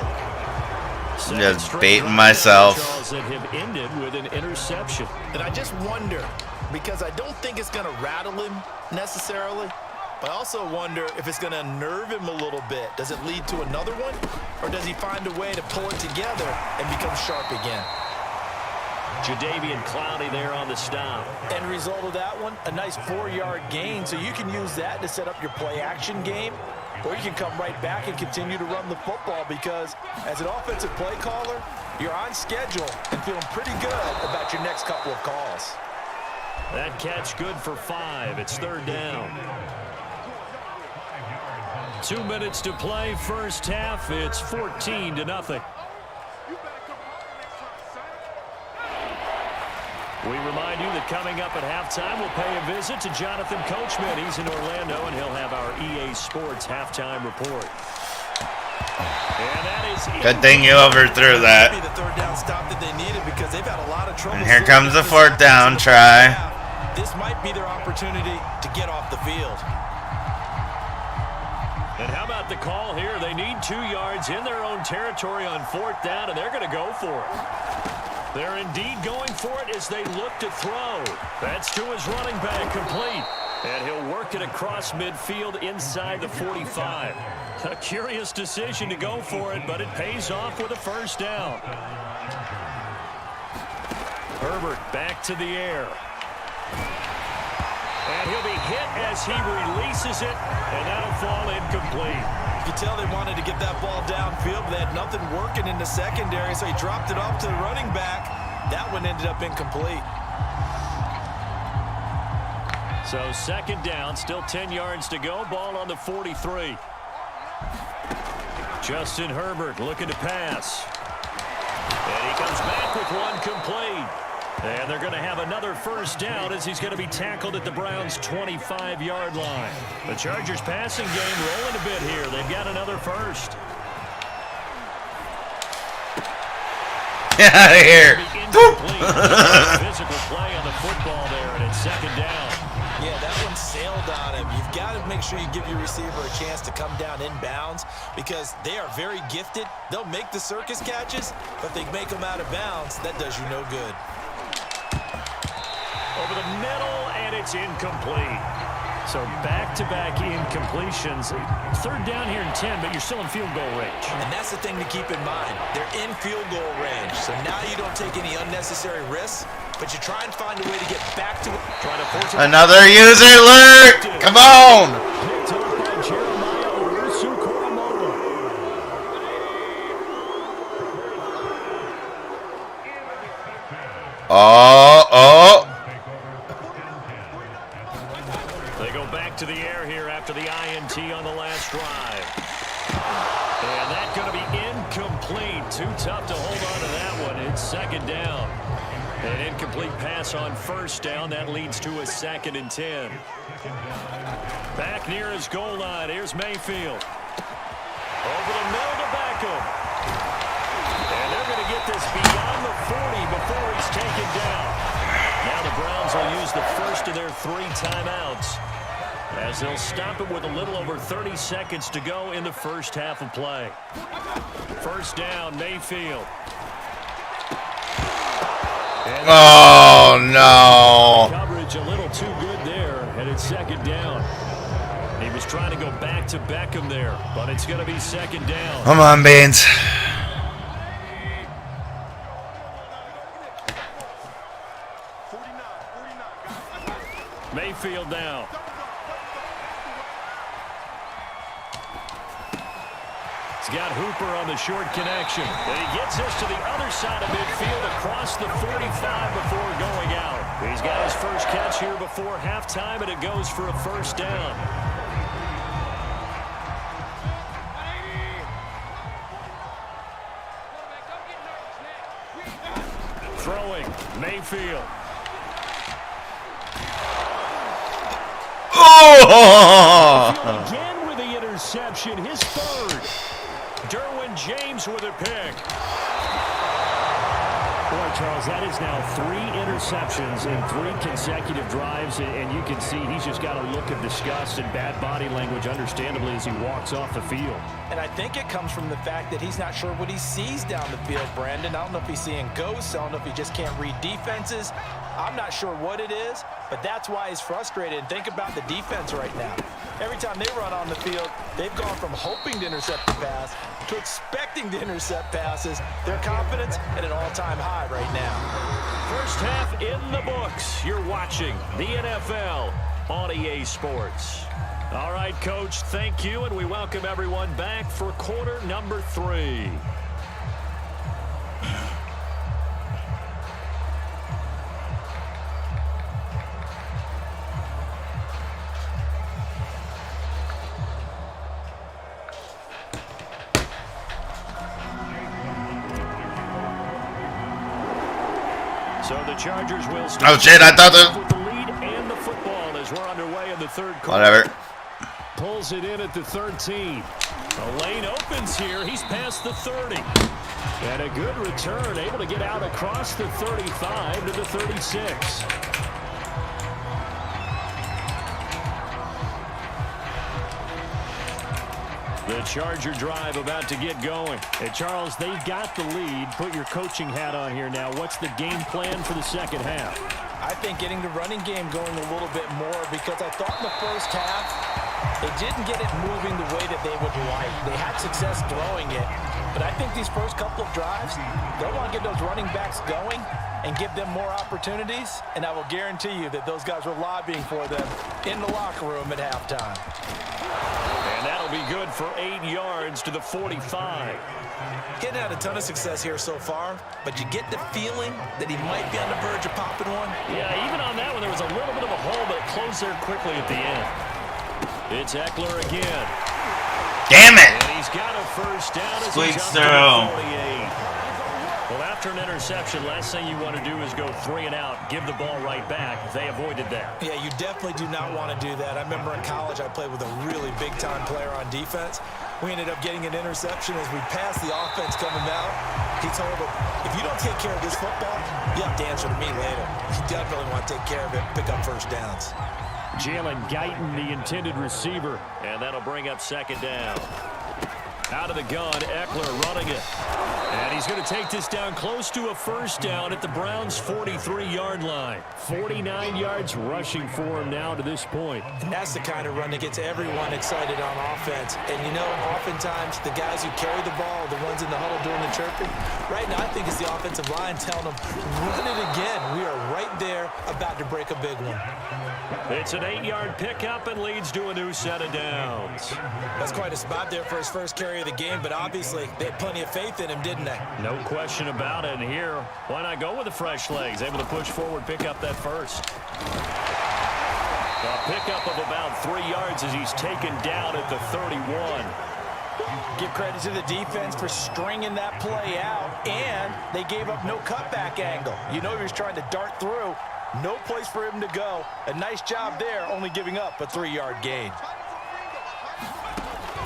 I'm just baiting myself. That have ended with an interception. And I just wonder, because I don't think it's going to rattle him necessarily, but I also wonder if it's going to unnerve him a little bit. Does it lead to another one, or does he find a way to pull it together and become sharp again? Jadeveon Clowney there on the stop. End result of that one, a nice 4-yard gain, so you can use that to set up your play-action game, or you can come right back and continue to run the football, because as an offensive play caller, you're on schedule and feeling pretty good about your next couple of calls. That catch good for 5. It's third down. 2 minutes to play, first half. It's 14-0. We remind you that coming up at halftime, we'll pay a visit to Jonathan Coachman. He's in Orlando, and he'll have our EA Sports halftime report. And that is good thing you overthrew that. The third down stop that they needed, because they've had a lot of trouble. And here comes the fourth down try. This might be their opportunity to get off the field. And how about the call here? They need 2 yards in their own territory on fourth down, and they're going to go for it. They're indeed going for it as they look to throw. That's to his running back, complete. And he'll work it across midfield inside the 45. A curious decision to go for it, but it pays off with a first down. Herbert back to the air. And he'll be hit as he releases it, and that'll fall incomplete. You can tell they wanted to get that ball downfield, but they had nothing working in the secondary, so he dropped it off to the running back. That one ended up incomplete. So second down, still 10 yards to go. Ball on the 43. Justin Herbert looking to pass. And he comes back with one complete. And they're going to have another first down as he's going to be tackled at the Browns' 25-yard line. The Chargers passing game rolling a bit here. They've got another first. Get out of here. Physical play on the football there, and it's second down. Yeah, that one sailed on him. You've got to make sure you give your receiver a chance to come down inbounds because they are very gifted. They'll make the circus catches, but they make them out of bounds. That does you no good. Over the middle, and it's incomplete. So back-to-back incompletions. Third down here in 10, but you're still in field goal range. And that's the thing to keep in mind. They're in field goal range. So now you don't take any unnecessary risks, but you try and find a way to get back to it. Trying to force it. Another user alert! Come on! Picked up by Jeremiah Owusu-Koramoah. Oh. They go back to the air here after the INT on the last drive. And that's going to be incomplete. Too tough to hold on to that one. It's second down. An incomplete pass on first down. That leads to a 2nd and 10. Back near his goal line. Here's Mayfield. Over the middle to Beckham. And they're going to get this beyond the 40 before he's taken down. Now the Browns will use the first of their 3 timeouts as they'll stop it with a little over 30 seconds to go in the first half of play. First down, Mayfield. Oh, no. Coverage a little too good there, and it's second down. He was trying to go back to Beckham there, but it's going to be second down. Come on, Baines. Mayfield now. He's got Hooper on the short connection. And he gets this to the other side of midfield across the 45 before going out. He's got his first catch here before halftime, and it goes for a first down. Throwing, Mayfield. Oh! Again with the interception, his third. Derwin James with a pick. Boy, Charles, that is now 3 interceptions in 3 consecutive drives, and you can see he's just got a look of disgust and bad body language, understandably, as he walks off the field. And I think it comes from the fact that he's not sure what he sees down the field, Brandon. I don't know if he's seeing ghosts. I don't know if he just can't read defenses. I'm not sure what it is, but that's why he's frustrated. And think about the defense right now. Every time they run on the field, they've gone from hoping to intercept the pass to expecting to intercept passes. Their confidence at an all-time high right now. First half in the books. You're watching the NFL on EA Sports. All right, Coach, thank you, and we welcome everyone back for quarter number 3. So the Chargers will start. Oh shit, I thought that. With the lead and the football as we're underway in the third quarter. Whatever. Pulls it in at the 13. The lane opens here. He's past the 30. And a good return, able to get out across the 35 to the 36. The The Charger drive about to get going. Hey, Charles, they've got the lead. Put your coaching hat on here now. What's the game plan for the second half? I think getting the running game going a little bit more, because I thought in the first half they didn't get it moving the way that they would like. They had success throwing it, but I think these first couple of drives, they'll want to get those running backs going and give them more opportunities, and I will guarantee you that those guys were lobbying for them in the locker room at halftime. And that'll be good for 8 yards to the 45. Getting had a ton of success here so far, but you get the feeling that he might be on the verge of popping one. Yeah, even on that one, there was a little bit of a hole, but it closed there quickly at the end. It's Eckler again. Damn it! And he's got a first down as Squeaks he's up to through. the 48. Well, after an interception, last thing you want to do is go 3 and out, give the ball right back. They avoided that. Yeah, you definitely do not want to do that. I remember in college I played with a really big-time player on defense. We ended up getting an interception as we passed the offense coming out. He told him, if you don't take care of this football, you have to answer to me later. You definitely want to take care of it, pick up first downs. Jalen Guyton, the intended receiver, and that'll bring up second down. Out of the gun, Eckler running it. And he's going to take this down close to a first down at the Browns' 43-yard line. 49 yards rushing for him now to this point. And that's the kind of run that gets everyone excited on offense. And, you know, oftentimes the guys who carry the ball are the ones in the huddle doing the chirping. Right now, I think it's the offensive line telling them, run it again. We are right there about to break a big one. It's an 8-yard pickup and leads to a new set of downs. That's quite a spot there for his first carry of the game, but obviously they had plenty of faith in him, didn't they? No question about it. And here, why not go with the fresh legs? Able to push forward, pick up that first. A pickup of about 3 yards as he's taken down at the 31. Give credit to the defense for stringing that play out, and they gave up no cutback angle. You know he was trying to dart through. No place for him to go. A nice job there, only giving up a 3-yard gain.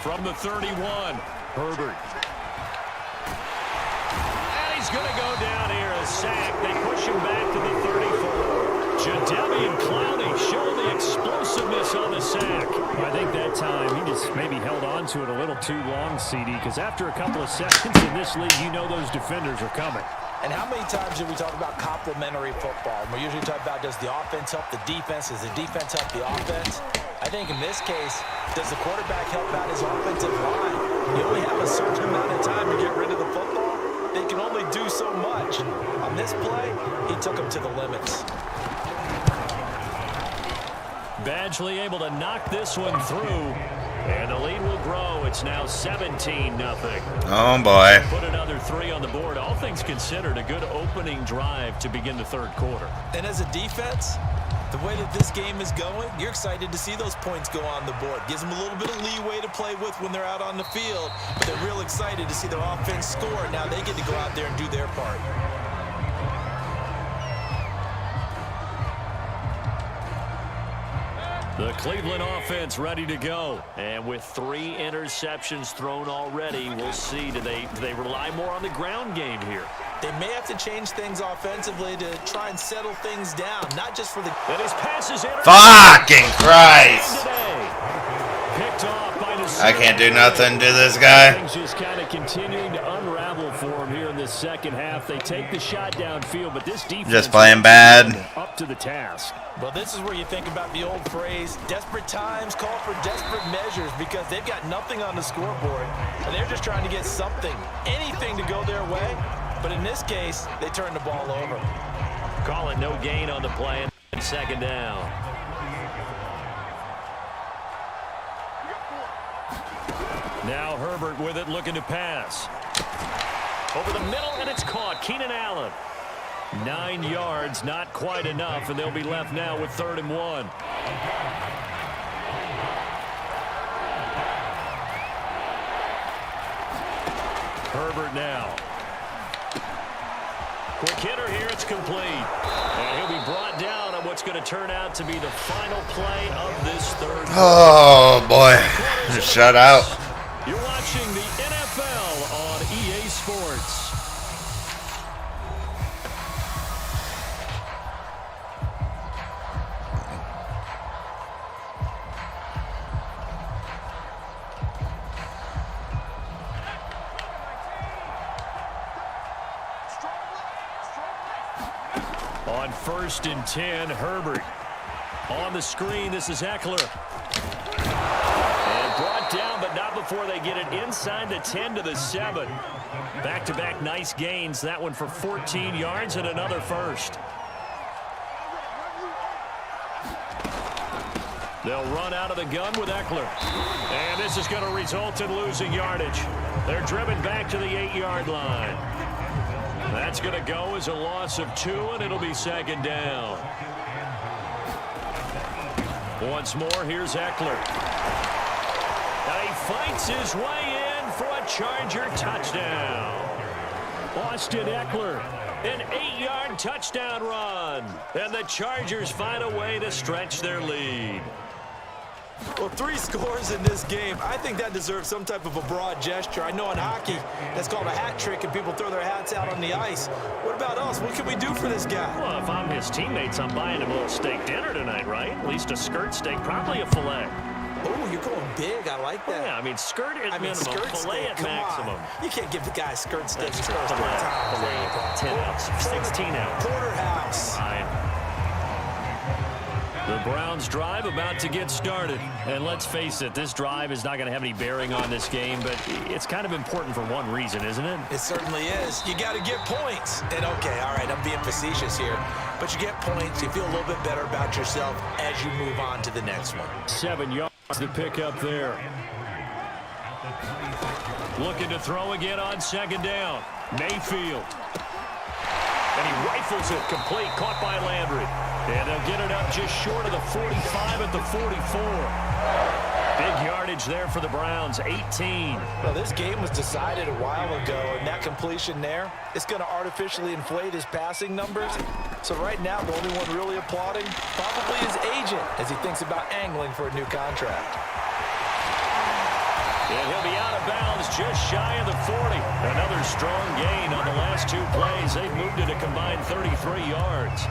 From the 31, Herbert. And he's going to go down here, a sack. They push him back to the 34. Jadeveon Clowney showing the explosiveness on the sack. I think that time he just maybe held on to it a little too long, CD, because after a couple of seconds in this league, you know those defenders are coming. And how many times do we talk about complementary football? We usually talk about, does the offense help the defense? Does the defense help the offense? I think in this case, does the quarterback help out his offensive line? You only have a certain amount of time to get rid of the football. They can only do so much. On this play, he took them to the limits. Badgley able to knock this one through. And the lead will grow. It's now 17-0. Oh, boy. Put another 3 on the board. All things considered, a good opening drive to begin the third quarter. And as a defense, the way that this game is going, you're excited to see those points go on the board. Gives them a little bit of leeway to play with when they're out on the field. But they're real excited to see their offense score. Now they get to go out there and do their part. The Cleveland offense ready to go. And with 3 interceptions thrown already, we'll see. Do they rely more on the ground game here? They may have to change things offensively to try and settle things down, not just for the... And his pass is Fucking Christ. Picked off by I can't do nothing to this guy. Things just kind of continuing to unravel for him here in the second half. They take the shot downfield, but this defense Just playing bad. Up to the task. Well, this is where you think about the old phrase, desperate times call for desperate measures, because they've got nothing on the scoreboard, and they're just trying to get something, anything to go their way. But in this case, they turn the ball over. Call it no gain on the play, and second down. Now Herbert with it, looking to pass. Over the middle, and it's caught. Keenan Allen. 9 yards, not quite enough, and they'll be left now with 3rd and 1. Herbert now. Quick hitter here, it's complete. And he'll be brought down on what's going to turn out to be the final play of this third quarter. Oh, boy. Shut out. You're watching the NFL on EA Sports. On 1st and 10, Herbert. On the screen, this is Eckler. And brought down, but not before they get it inside the 10 to the 7. Back-to-back nice gains. That one for 14 yards and another first. They'll run out of the gun with Eckler. And this is going to result in losing yardage. They're driven back to the 8-yard line. That's going to go as a loss of 2, and it'll be 2nd down. Once more, here's Eckler. And he fights his way in for a Charger touchdown. Austin Eckler, an 8-yard touchdown run. And the Chargers find a way to stretch their lead. Well, 3 scores in this game. I think that deserves some type of a broad gesture. I know in hockey, that's called a hat trick, and people throw their hats out on the ice. What about us? What can we do for this guy? Well, if I'm his teammates, I'm buying him a little steak dinner tonight, right? At least a skirt steak, probably a filet. Oh, you're going big. I like that. Yeah, I mean, skirt at minimum, skirt filet steak, at maximum. On. You can't give the guy a skirt steak. That's true. Filet, 10 ounce, 16 ounce. Porterhouse. Fine. The Browns drive about to get started. And let's face it, this drive is not going to have any bearing on this game, but it's kind of important for one reason, isn't it? It certainly is. You got to get points. And okay, all right, I'm being facetious here, but you get points, you feel a little bit better about yourself as you move on to the next one. 7 yards to pick up there. Looking to throw again on 2nd down. Mayfield. And he rifles it complete, caught by Landry. And they'll get it up just short of the 45 at the 44. Big yardage there for the Browns, 18. Well, this game was decided a while ago, and that completion there, it's going to artificially inflate his passing numbers. So right now, the only one really applauding probably his agent as he thinks about angling for a new contract. And he'll be out of bounds just shy of the 40. Another strong gain on the last 2 plays. They've moved it a combined 33 yards.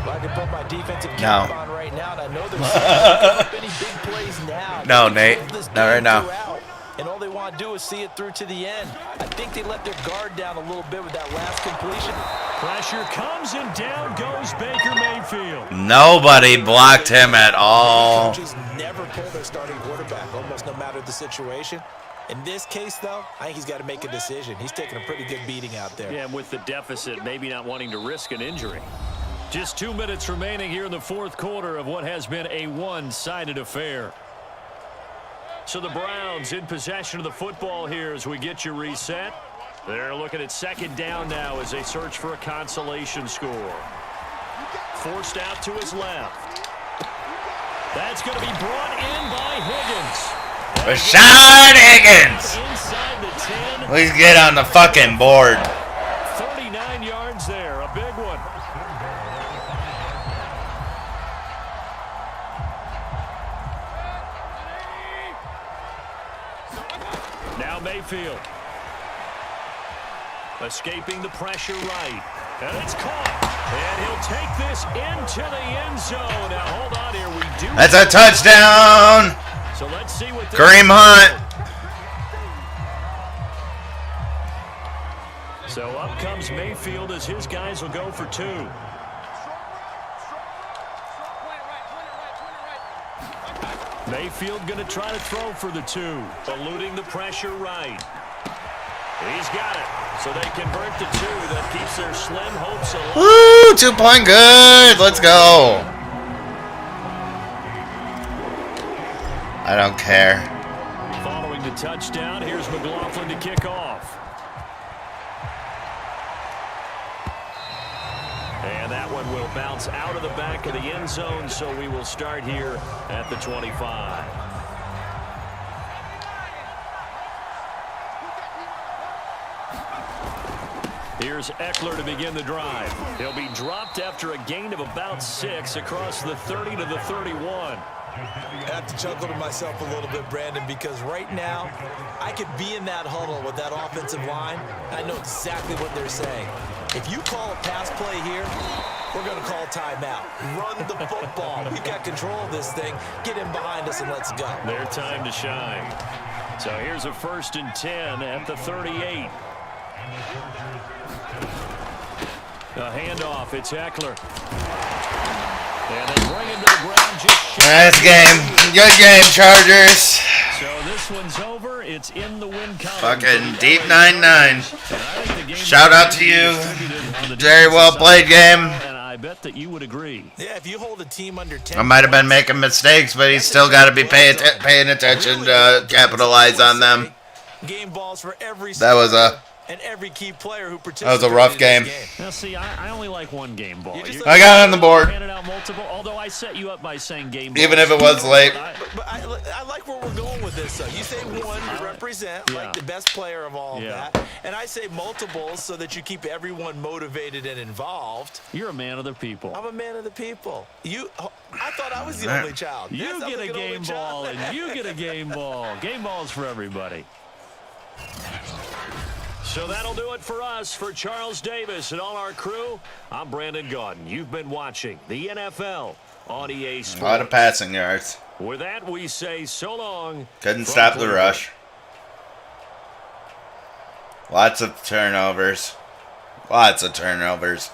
Well, I can put my defensive cap on right now, and I know there's any big plays now. No, Nate. Not right now. And all they want to do is see it through to the end. I think they let their guard down a little bit with that last completion. Pressure comes, and down goes Baker Mayfield. Nobody blocked him at all. Coaches never pull their starting quarterback, almost no matter the situation. In this case, though, I think he's got to make a decision. He's taking a pretty good beating out there. Yeah, with the deficit, maybe not wanting to risk an injury. Just 2 minutes remaining here in the 4th quarter of what has been a one-sided affair. So the Browns in possession of the football here as we get you reset. They're looking at 2nd down now as they search for a consolation score. Forced out to his left. That's going to be brought in by Higgins. Rashad Higgins! Inside the 10. Please get on the fucking board. 39 yards there, a big one. Now Mayfield. Escaping the pressure right. And it's caught. And he'll take this into the end zone. Now hold on here. We do. That's a touchdown. So let's see what Kareem Hunt. So up comes Mayfield as his guys will go for 2. Mayfield going to try to throw for the 2. Eluding the pressure right. He's got it. So they convert the 2. That keeps their slim hopes alive. Woo! 2-point good. Let's go. I don't care. Following the touchdown, here's McLaughlin to kick off. And that one will bounce out of the back of the end zone, so we will start here at the 25. Here's Eckler to begin the drive. He'll be dropped after a gain of about 6 across the 30 to the 31. I have to chuckle to myself a little bit, Brandon, because right now I could be in that huddle with that offensive line. I know exactly what they're saying. If you call a pass play here, we're going to call timeout. Run the football. We've got control of this thing. Get in behind us and let's go. Their time to shine. So here's a 1st and 10 at the 38. A handoff. It's Eckler. And they bring him to the ground just shy. Nice game. Good game, Chargers. So this one's over. It's in the win column. Fucking deep 9-9. Shout out to you. Very well played game. And I bet that you would agree. Yeah, if you hold a team under 10 I might have been making mistakes, but he's still got to be paying attention to capitalize on them. Game balls for every That was a and every key player who participated. That was a rough in this game. Now, see, I only like one game ball. I got it on the board. Handed out multiple, although I set you up by saying game ball. Even if it was late. But I like where we're going with this, though. You say one to represent, like the best player of all of that. And I say multiples so that you keep everyone motivated and involved. You're a man of the people. I'm a man of the people. I thought I was the only child. You get a game ball, and you get a game ball. Game balls for everybody. So that'll do it for us. For Charles Davis and all our crew, I'm Brandon Gaudin. You've been watching the NFL on EA Sports. A lot of passing yards. With that, we say so long. Couldn't stop the rush. Lots of turnovers. Lots of turnovers.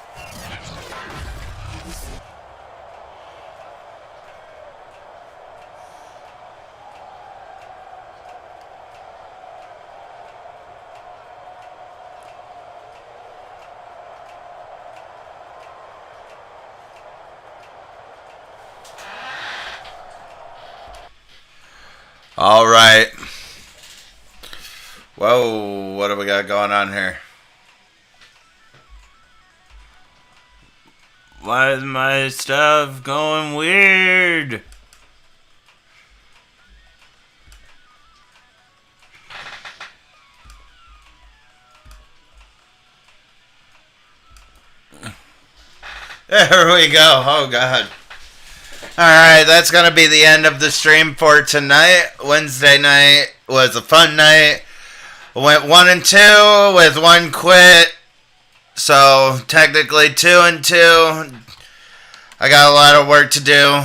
All right. Whoa, what do we got going on here? Why is my stuff going weird? There we go. Oh, God. Alright, that's going to be the end of the stream for tonight. Wednesday night was a fun night. Went 1-2 with one quit. So, technically 2-2. I got a lot of work to do.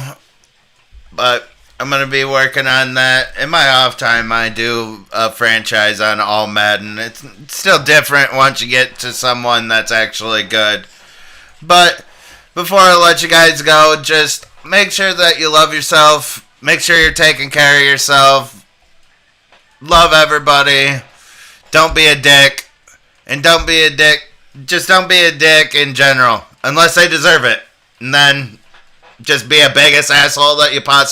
But I'm going to be working on that. In my off time, I do a franchise on all Madden. It's still different once you get to someone that's actually good. But before I let you guys go, just make sure that you love yourself. Make sure you're taking care of yourself. Love everybody. Don't be a dick. And don't be a dick. Just don't be a dick in general. Unless they deserve it. And then just be a biggest asshole that you possibly